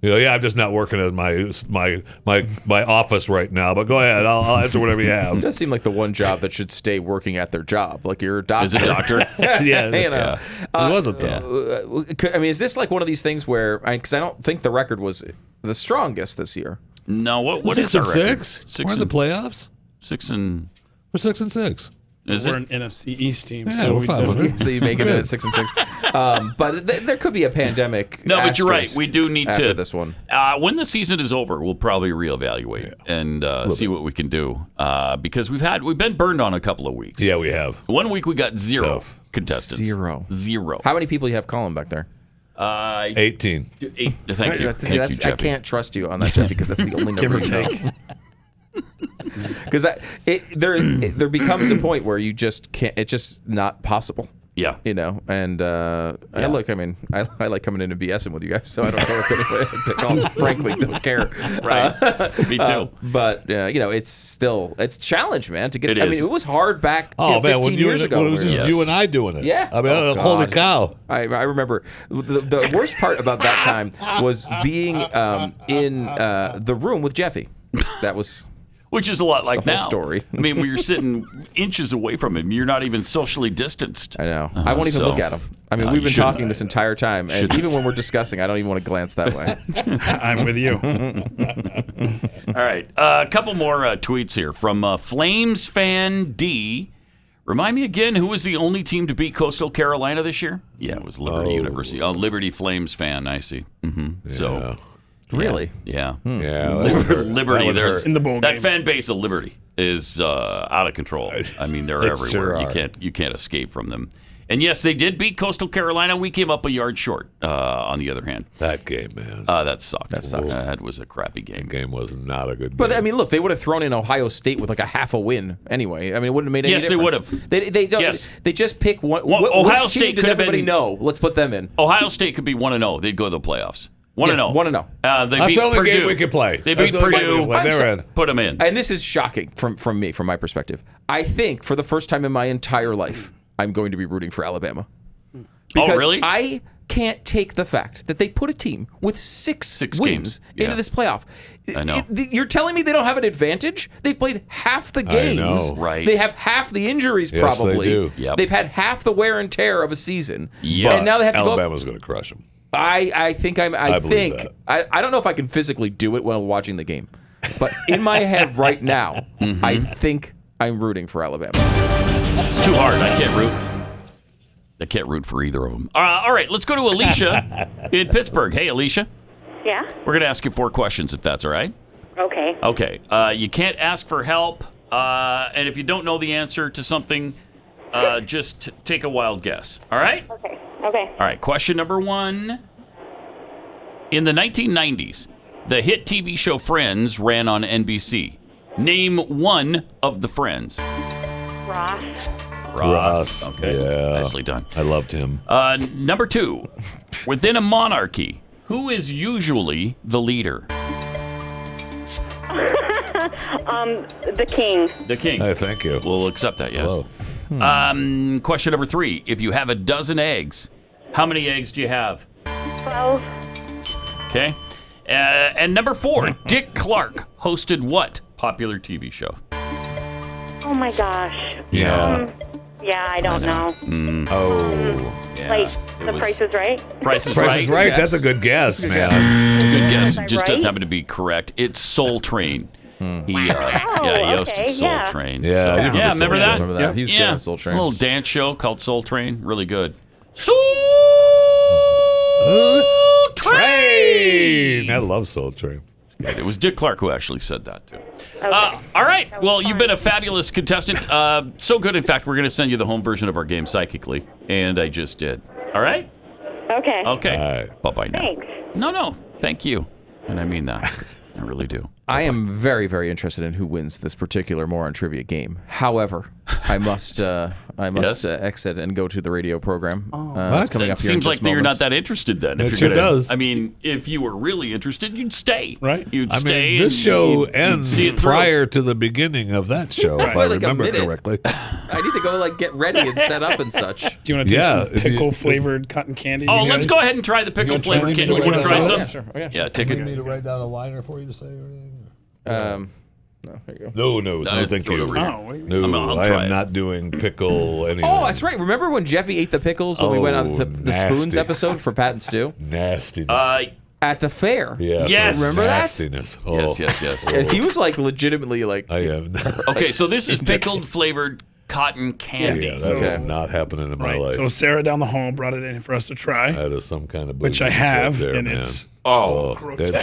I'm just not working at my office right now. But go ahead, I'll answer whatever you have. It does seem like the one job that should stay working at their job. Like you're a doctor. Is a doctor? Yeah, It wasn't though. I mean, is this like one of these things where? Because I don't think the record was the strongest this year. No, what is 6 and our record? 6? We're in the playoffs. 6 and we're 6 and 6. Is we're it? an NFC East team, Yeah, so we're we 500. So you make it at 6 and 6. But there could be a pandemic. No, but you're right. asterisk We do need after to. this one. When the season is over, we'll probably reevaluate and see what we can do because we've been burned on a couple of weeks. Yeah, we have. 1 week we got 0 contestants. Zero. How many people you have calling back there? 18. 8. Thank you. Thank you, I Jeffy. can't trust you on that, Jeffy, because that's the only number you know. Because there becomes a point where you just can't. It's just not possible. Yeah. And look, I mean, I like coming in and BSing with you guys, so I don't care if anyone, frankly, don't care. Right. Me too. But it's challenge, man. To get. It I is. mean, it was hard back. Oh, man, 15 years ago. When it was just you and I doing it. Yeah. I mean, holy cow. I remember the worst part about that time was being in the room with Jeffy. That was. Which is a lot like the whole now. Story. I mean, when you're sitting inches away from him, you're not even socially distanced. I know. I won't even look at him. I mean, we've been talking this entire time, and even when we're discussing, I don't even want to glance that way. I'm with you. All right. A couple more tweets here from Flames fan D. Remind me again, who was the only team to beat Coastal Carolina this year? Yeah, it was Liberty University. Oh, Liberty Flames fan. I see. Mm-hmm. Yeah. So. Really? Yeah. Yeah. Liberty. There's in the bowl that game. fan base of Liberty is out of control. I mean, they're everywhere. Sure You can't escape from them. And yes, they did beat Coastal Carolina. We came up a yard short. On the other hand, that game, man, that sucked. That sucked. That was a crappy game. The game was not a good game. But I mean, look, they would have thrown in Ohio State with like a half a win anyway. I mean, it wouldn't have made any difference. Yes, they would have. They they just pick one. Ohio which State team does could have everybody been- know? Let's put them in. Ohio State could be 1-0. They'd go to the playoffs. 1-0. 1-0. They That's beat the only Purdue. game we could play. They That's beat the only game we Purdue. could play. They're in. Put them in. And this is shocking from me, from my perspective. I think for the first time in my entire life, I'm going to be rooting for Alabama. Because really? I can't take the fact that they put a team with six wins games. into Yeah. this playoff. I know. You're telling me they don't have an advantage? They've played half the games. know. Right. They have half the injuries Yes, they probably. do. Yep. They've had half the wear and tear of a season. Yep. And now they have to Alabama's going to crush them. I think I believe think I don't know if I can physically do it while watching the game. But in my head right now, I think I'm rooting for Alabama. It's too hard. I can't root for either of them. All right, let's go to Alicia in Pittsburgh. Hey, Alicia. Yeah. We're going to ask you 4 questions, if that's all right. Okay. Okay. You can't ask for help, and if you don't know the answer to something, just take a wild guess. All right? Okay. All right, question number 1. In the 1990s, the hit TV show Friends ran on NBC. Name one of the Friends. Ross. Okay. Yeah. Nicely done. I loved him. Number 2. Within a monarchy, who is usually the leader? The king. The king. Hey, thank you. We'll accept that, yes. Hello. Question number 3. If you have a dozen eggs, how many eggs do you have? 12. Okay. And number 4. Dick Clark hosted what popular TV show? Oh my gosh. Yeah. Yeah, I don't know. Yeah. Like, It The was- Price is Right? Price is Price Right. is right. Yes. That's a good guess, man. It's a good guess. It just Right? doesn't happen to be correct. It's Soul Train. He hosted okay, Soul yeah. Train. Yeah, So- you remember yeah, Soul remember Train. that? Remember that? He's good yeah. at Soul Train. A little dance show called Soul Train. Really good. Soul Train. I love Soul Train. It was Dick Clark who actually said that, too. Okay. All right. Well, you've been a fabulous contestant. So good, in fact, we're going to send you the home version of our game psychically. And I just did. All right? Okay. Okay. All right. Bye-bye now. Thanks. No. Thank you. And I mean that. I really do. I am very, very interested in who wins this particular moron trivia game. However, I must exit and go to the radio program. It's coming up here in seems like just you're moments. not that interested then. It sure does. I mean, if you were really interested, you'd stay. Right. You'd I stay. mean, this show ends see it through. prior to the beginning of that show, if I Like a remember minute. correctly. I need to go get ready and set up and such. Do you want to do some pickle flavored cotton candy? Oh, you let's guys? go ahead and try the pickle flavor. try- Can you want to try some? Yeah, sure. Okay, sure. Yeah, take Do it. you need me to write down a liner for you to say or anything? No, there you go. No, thank throw it you. over here. No, I'll I try am it. not doing pickle anything. Oh, that's right. Remember when Jeffy ate the pickles when we went on the nasty. Spoons episode for Pat and Stu? Nastiness. At the fair. Yeah, Yes. Remember nastiness. that? Oh. Yes. And he was legitimately I am. Okay, so this is pickled flavored cotton candy. Yeah, that is not happening in my life. So Sarah down the hall brought it in for us to try. That is some kind of Which I bougie have, right there, and man. it's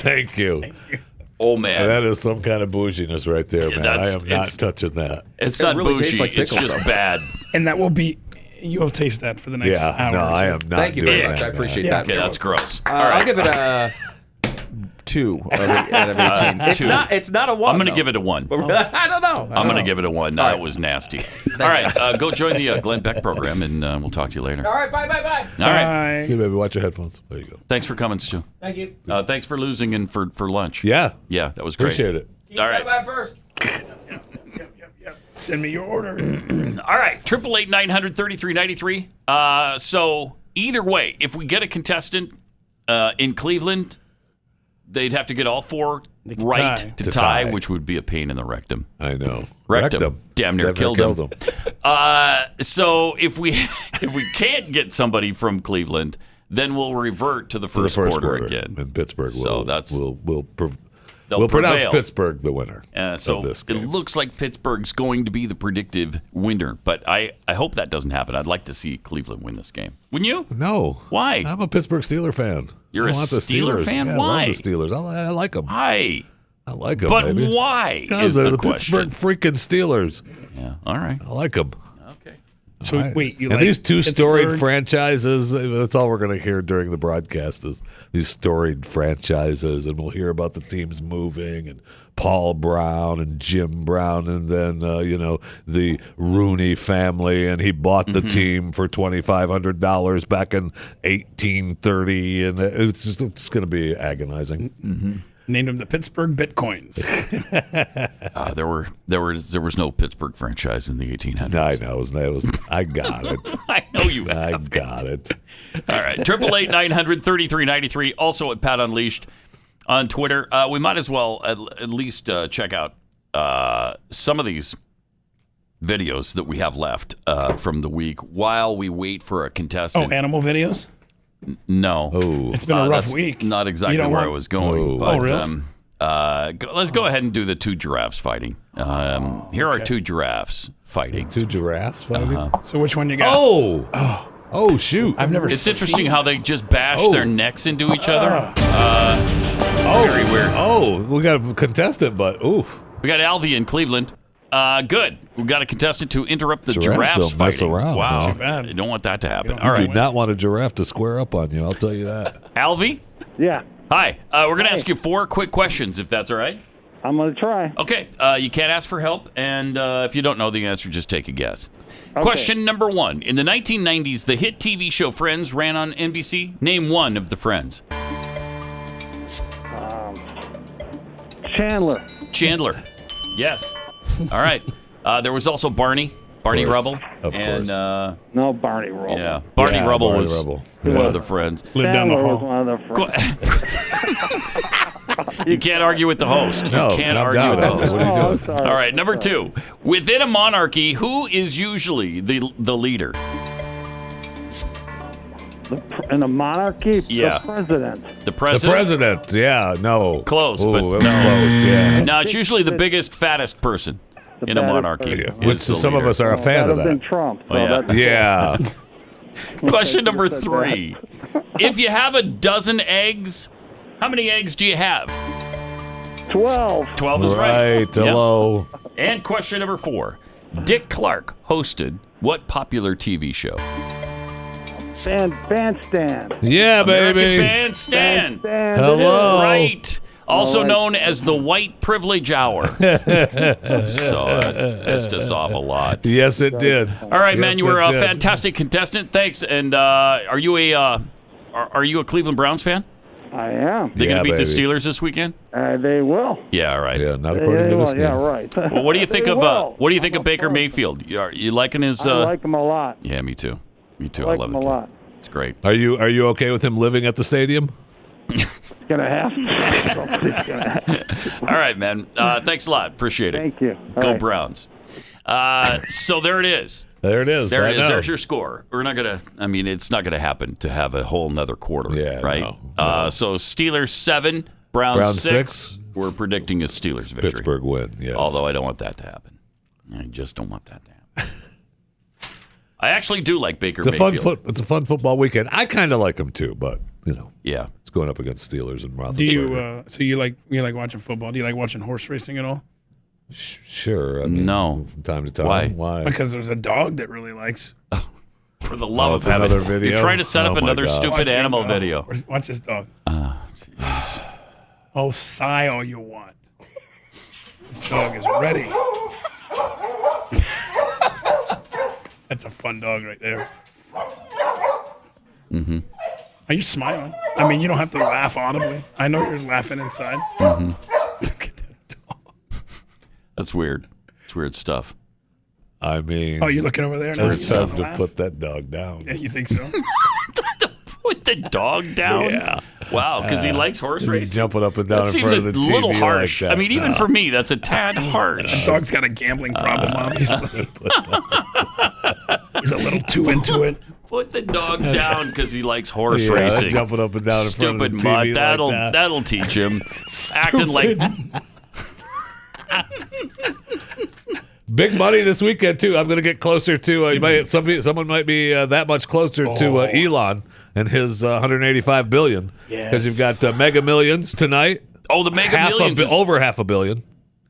Thank you. Oh man, that is some kind of bouginess right there, man. I am not touching that. It's not really bougie. tastes like It's pickles, just though. bad. And that will be, you'll taste that for the next hour. No, or so. I am not. Thank you very doing much. that, I appreciate man. that. Okay, that's gross. I'll give it a 2 out of 18. It's not a 1. I'm going to give it a 1. I don't know. I'm going to give it a 1. That was nasty. All right, go join the Glenn Beck program, and we'll talk to you later. All right, bye. All right. See you, baby. Watch your headphones. There you go. Thanks for coming, Stu. Thank you. Thanks for losing and for lunch. Yeah. Yeah, that was great. Appreciate it. All right. Bye first. Send me your order. All right, 888-900-3393. So either way, if we get a contestant in Cleveland, they'd have to get all 4 right to tie, which would be a pain in the rectum. I know. Rectum. Damn near killed him. So if we can't get somebody from Cleveland, then we'll revert to the first quarter again in Pittsburgh. So we'll they'll pronounce prevail. Pittsburgh the winner So of this it game. looks like Pittsburgh's going to be the predictive winner, but I hope that doesn't happen. I'd like to see Cleveland win this game. Wouldn't you? No. Why? I'm a Pittsburgh Steeler fan. You're I a want the Steeler Steelers. fan? Yeah, Why? I love the Steelers. I like them. Why? I like them, But baby. why Because is they're the the question. Pittsburgh freaking Steelers. Yeah. All right. I like them. Okay. So wait, you and like these two storied Pittsburgh? franchises, that's all we're going to hear during the broadcast is these storied franchises, and we'll hear about the teams moving and Paul Brown and Jim Brown, and then the Rooney family, and he bought the team for $2,500 back in 1830, and it's going to be agonizing. Named them the Pittsburgh Bitcoins. There was no Pittsburgh franchise in the 1800s. I know. I got it. I know you have. I got it. All right. 888-900-3393. Also at Pat Unleashed on Twitter. We might as well at least check out some of these videos that we have left from the week while we wait for a contestant. Oh, animal videos? No. Oh, it's been a rough that's week. Not exactly where I was going. But, really? Let's go ahead and do the 2 giraffes fighting. Here are 2 giraffes fighting. 2 giraffes fighting? So which one you got? Oh, shoot. I've never It's seen interesting how they just bash their necks into each other. Very weird. Oh, we got a contestant, but ooh. We got Alvy in Cleveland. Good. We've got a contestant to interrupt the Giraffes giraffes don't mess fighting. around. Wow. That's too bad. You don't want that to happen. You All right. do not want a giraffe to square up on you, I'll tell you that. Alvy? Yeah. Hi. We're going to ask you 4 quick questions, if that's all right. I'm going to try. Okay. You can't ask for help, and if you don't know the answer, just take a guess. Okay. Question number 1. In the 1990s, the hit TV show Friends ran on NBC. Name one of the Friends. Chandler. Chandler. Yes. All right. There was also Barney Rubble. Of and, course. No, Barney Rubble. Yeah, Barney Rubble Barney was Rubble. one of the friends. Lived down the Chandler was hall. one of the friends. You can't argue with the host. No, you can't calm argue down, with the Alvy. host. What are you Oh, doing? sorry. All right, number 2. Within a monarchy, who is usually the leader? In a monarchy, Yeah. the president. The The president? president, yeah, no. Close, Ooh, but it was no. close, yeah. No, it's usually the biggest, fattest person in a fattest monarchy. person. is Which the some of leader. us are a fan of Better than that. Trump. Oh, yeah. that's- Yeah. Question number Said 3. If you have a dozen eggs, how many eggs do you have? 12. 12 is right. Right, hello. Yep. And question number 4. Dick Clark hosted what popular TV show? Bandstand. Yeah, American baby. Bandstand. Bandstand. That is Hello. right. Also known as the white privilege hour. So that pissed us off a lot. Yes, it did. All right, man, Yes, you were a it did. fantastic contestant. Thanks. And are you a Cleveland Browns fan? I am. They going to beat the baby. Steelers this weekend? They will. Yeah, all right. Yeah, not according to this game. Yeah, right. Well, what do you think They of will. what do you think of Baker Mayfield? You liking his? I like him a lot. Yeah, me too. Me too. I like love him it. a lot. It's great. Are you okay with him living at the stadium? Gonna have to. All right, man. Thanks a lot. Appreciate it. Thank you. All Go right. Browns. So there it is. There it is. There I it is. know. There's your score. We're not gonna. I mean, it's not gonna happen to have a whole nother quarter. Yeah, right. no. So Steelers 7, Browns 6. We're predicting a Steelers victory. Pittsburgh win. Yes. Although I don't want that to happen. I just don't want that to happen. I actually do like Baker Mayfield. It's a fun football weekend. I kind of like him too, but yeah, it's going up against Steelers and Roethlisberger. Do you? So you like watching football? Do you like watching horse racing at all? Sure. I mean, No. From time to time. Why? Because there's a dog that really likes. For the love of it's heaven. another video? You're trying to set up Oh, my another God. stupid animal video. Watch this dog. Jeez. Oh, sigh all you want. This dog is ready. That's a fun dog right there. Mm-hmm. Are you smiling? I mean, you don't have to laugh audibly. I know you're laughing inside. Mm-hmm. That's weird. It's weird stuff. I mean, Oh, you're looking over there? it's now? time to put that dog down. Yeah, you think so? Put the dog down? Yeah. Wow, because he likes horse He's racing? jumping up and down That in seems front a of the TV little harsh. like that. I mean, even No. for me, that's a tad harsh. The dog's got a gambling problem, obviously. He's a little too into it. Put the dog down because he likes horse Yeah, racing. jumping up and down in front of Stupid the mutt. TV like that. That'll teach him. Acting like Big money this weekend too. I'm going to get closer to. Someone might be that much closer to Elon and his 185 billion. Because you've got Mega Millions tonight. Oh, the Mega Millions is- over $500 million.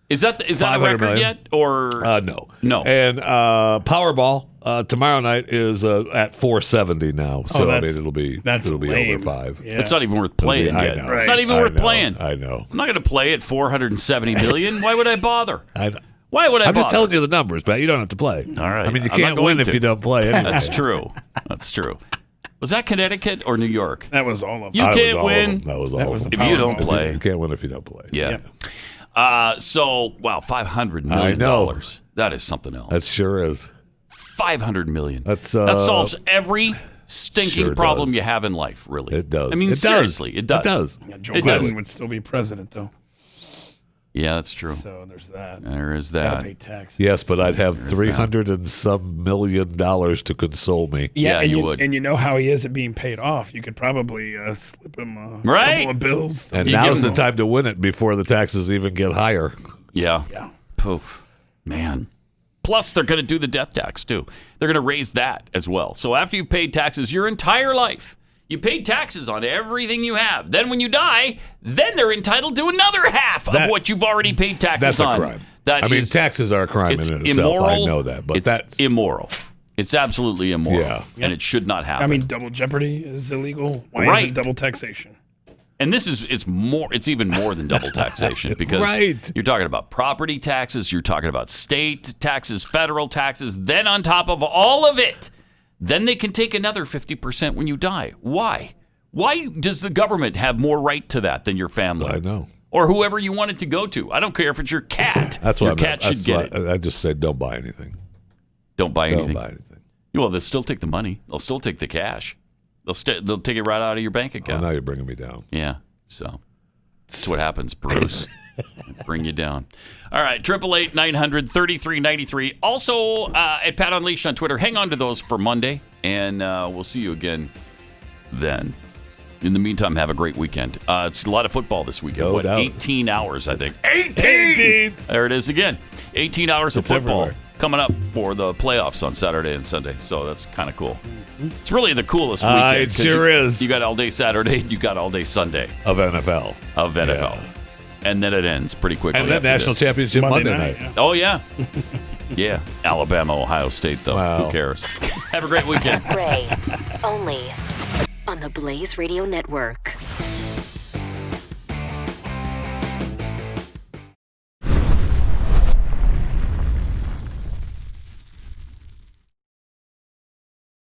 Is that a 500 record million. yet? Or No. And Powerball tomorrow night is at 470 now. So I mean, it'll be lame. over 5. Yeah. It's not even worth playing I yet. know. It's not even worth playing. I know. I'm not going to play at 470 million. Why would I bother? I know. Why would I I'm bother? just telling you the numbers, but you don't have to play. All right. I mean, you I'm can't not going win if to. you don't play anyway. That's true. That's true. Was that Connecticut or New York? That was all of them. You That was can't all of win them. That was all of them. if you don't play. You can't win if you don't play. Yeah. So, wow, $500 million. I know. That is something else. That sure is. $500 million. That's that solves every stinking sure problem does. you have in life, really. It does. I mean, It does. seriously, it does. It does. Yeah, Joe It Biden does. would still be president, though. Yeah, that's true. So there's that. There is Gotta that. pay taxes. Yes, but I'd have $300 and some million to console me. Yeah, and you would. And you know how he is at being paid off. You could probably slip him a Right. couple of bills. And You now's give the them- time to win it before the taxes even get higher. Yeah. Yeah. Poof. Man. Plus, they're going to do the death tax, too. They're going to raise that as well. So after you've paid taxes your entire life, you paid taxes on everything you have. Then when you die, then they're entitled to another half of what you've already paid taxes That's a on. crime. That I mean, is- taxes are a crime it's in and of itself. immoral. I know that, but it's that's immoral. It's absolutely immoral. Yeah. And it should not happen. I mean, double jeopardy is illegal. Why is Right. it double taxation? And this is it's even more than double taxation because Right. you're talking about property taxes, you're talking about state taxes, federal taxes, then on top of all of it, then they can take another 50% when you die. Why? Why does the government have more right to that than your family? I know. Or whoever you want it to go to. I don't care if it's your cat. That's your what cat should get it. I just say don't buy anything. Don't buy anything. Don't buy anything. Well, they'll still take the money. They'll still take the cash. They'll take it right out of your bank Oh, account. now you're bringing me down. Yeah, so that's what happens, Bruce. Bring you down. All right, 888-900-3393. Also, at Pat Unleashed on Twitter. Hang on to those for Monday, and we'll see you again then. In the meantime, have a great weekend. It's a lot of football this weekend. No doubt. 18 hours, I think. 18! There it is again. 18 hours of It's football everywhere. coming up for the playoffs on Saturday and Sunday. So that's kind of cool. It's really the coolest weekend. It 'cause sure is. You got all day Saturday, you got all day Sunday Of NFL. of NFL. And then it ends pretty quickly. And then after National this. Championship Monday night. night. Oh, yeah. Yeah. Alabama, Ohio State, though. Wow. Who cares? Have a great weekend. Ray, only on the Blaze Radio Network.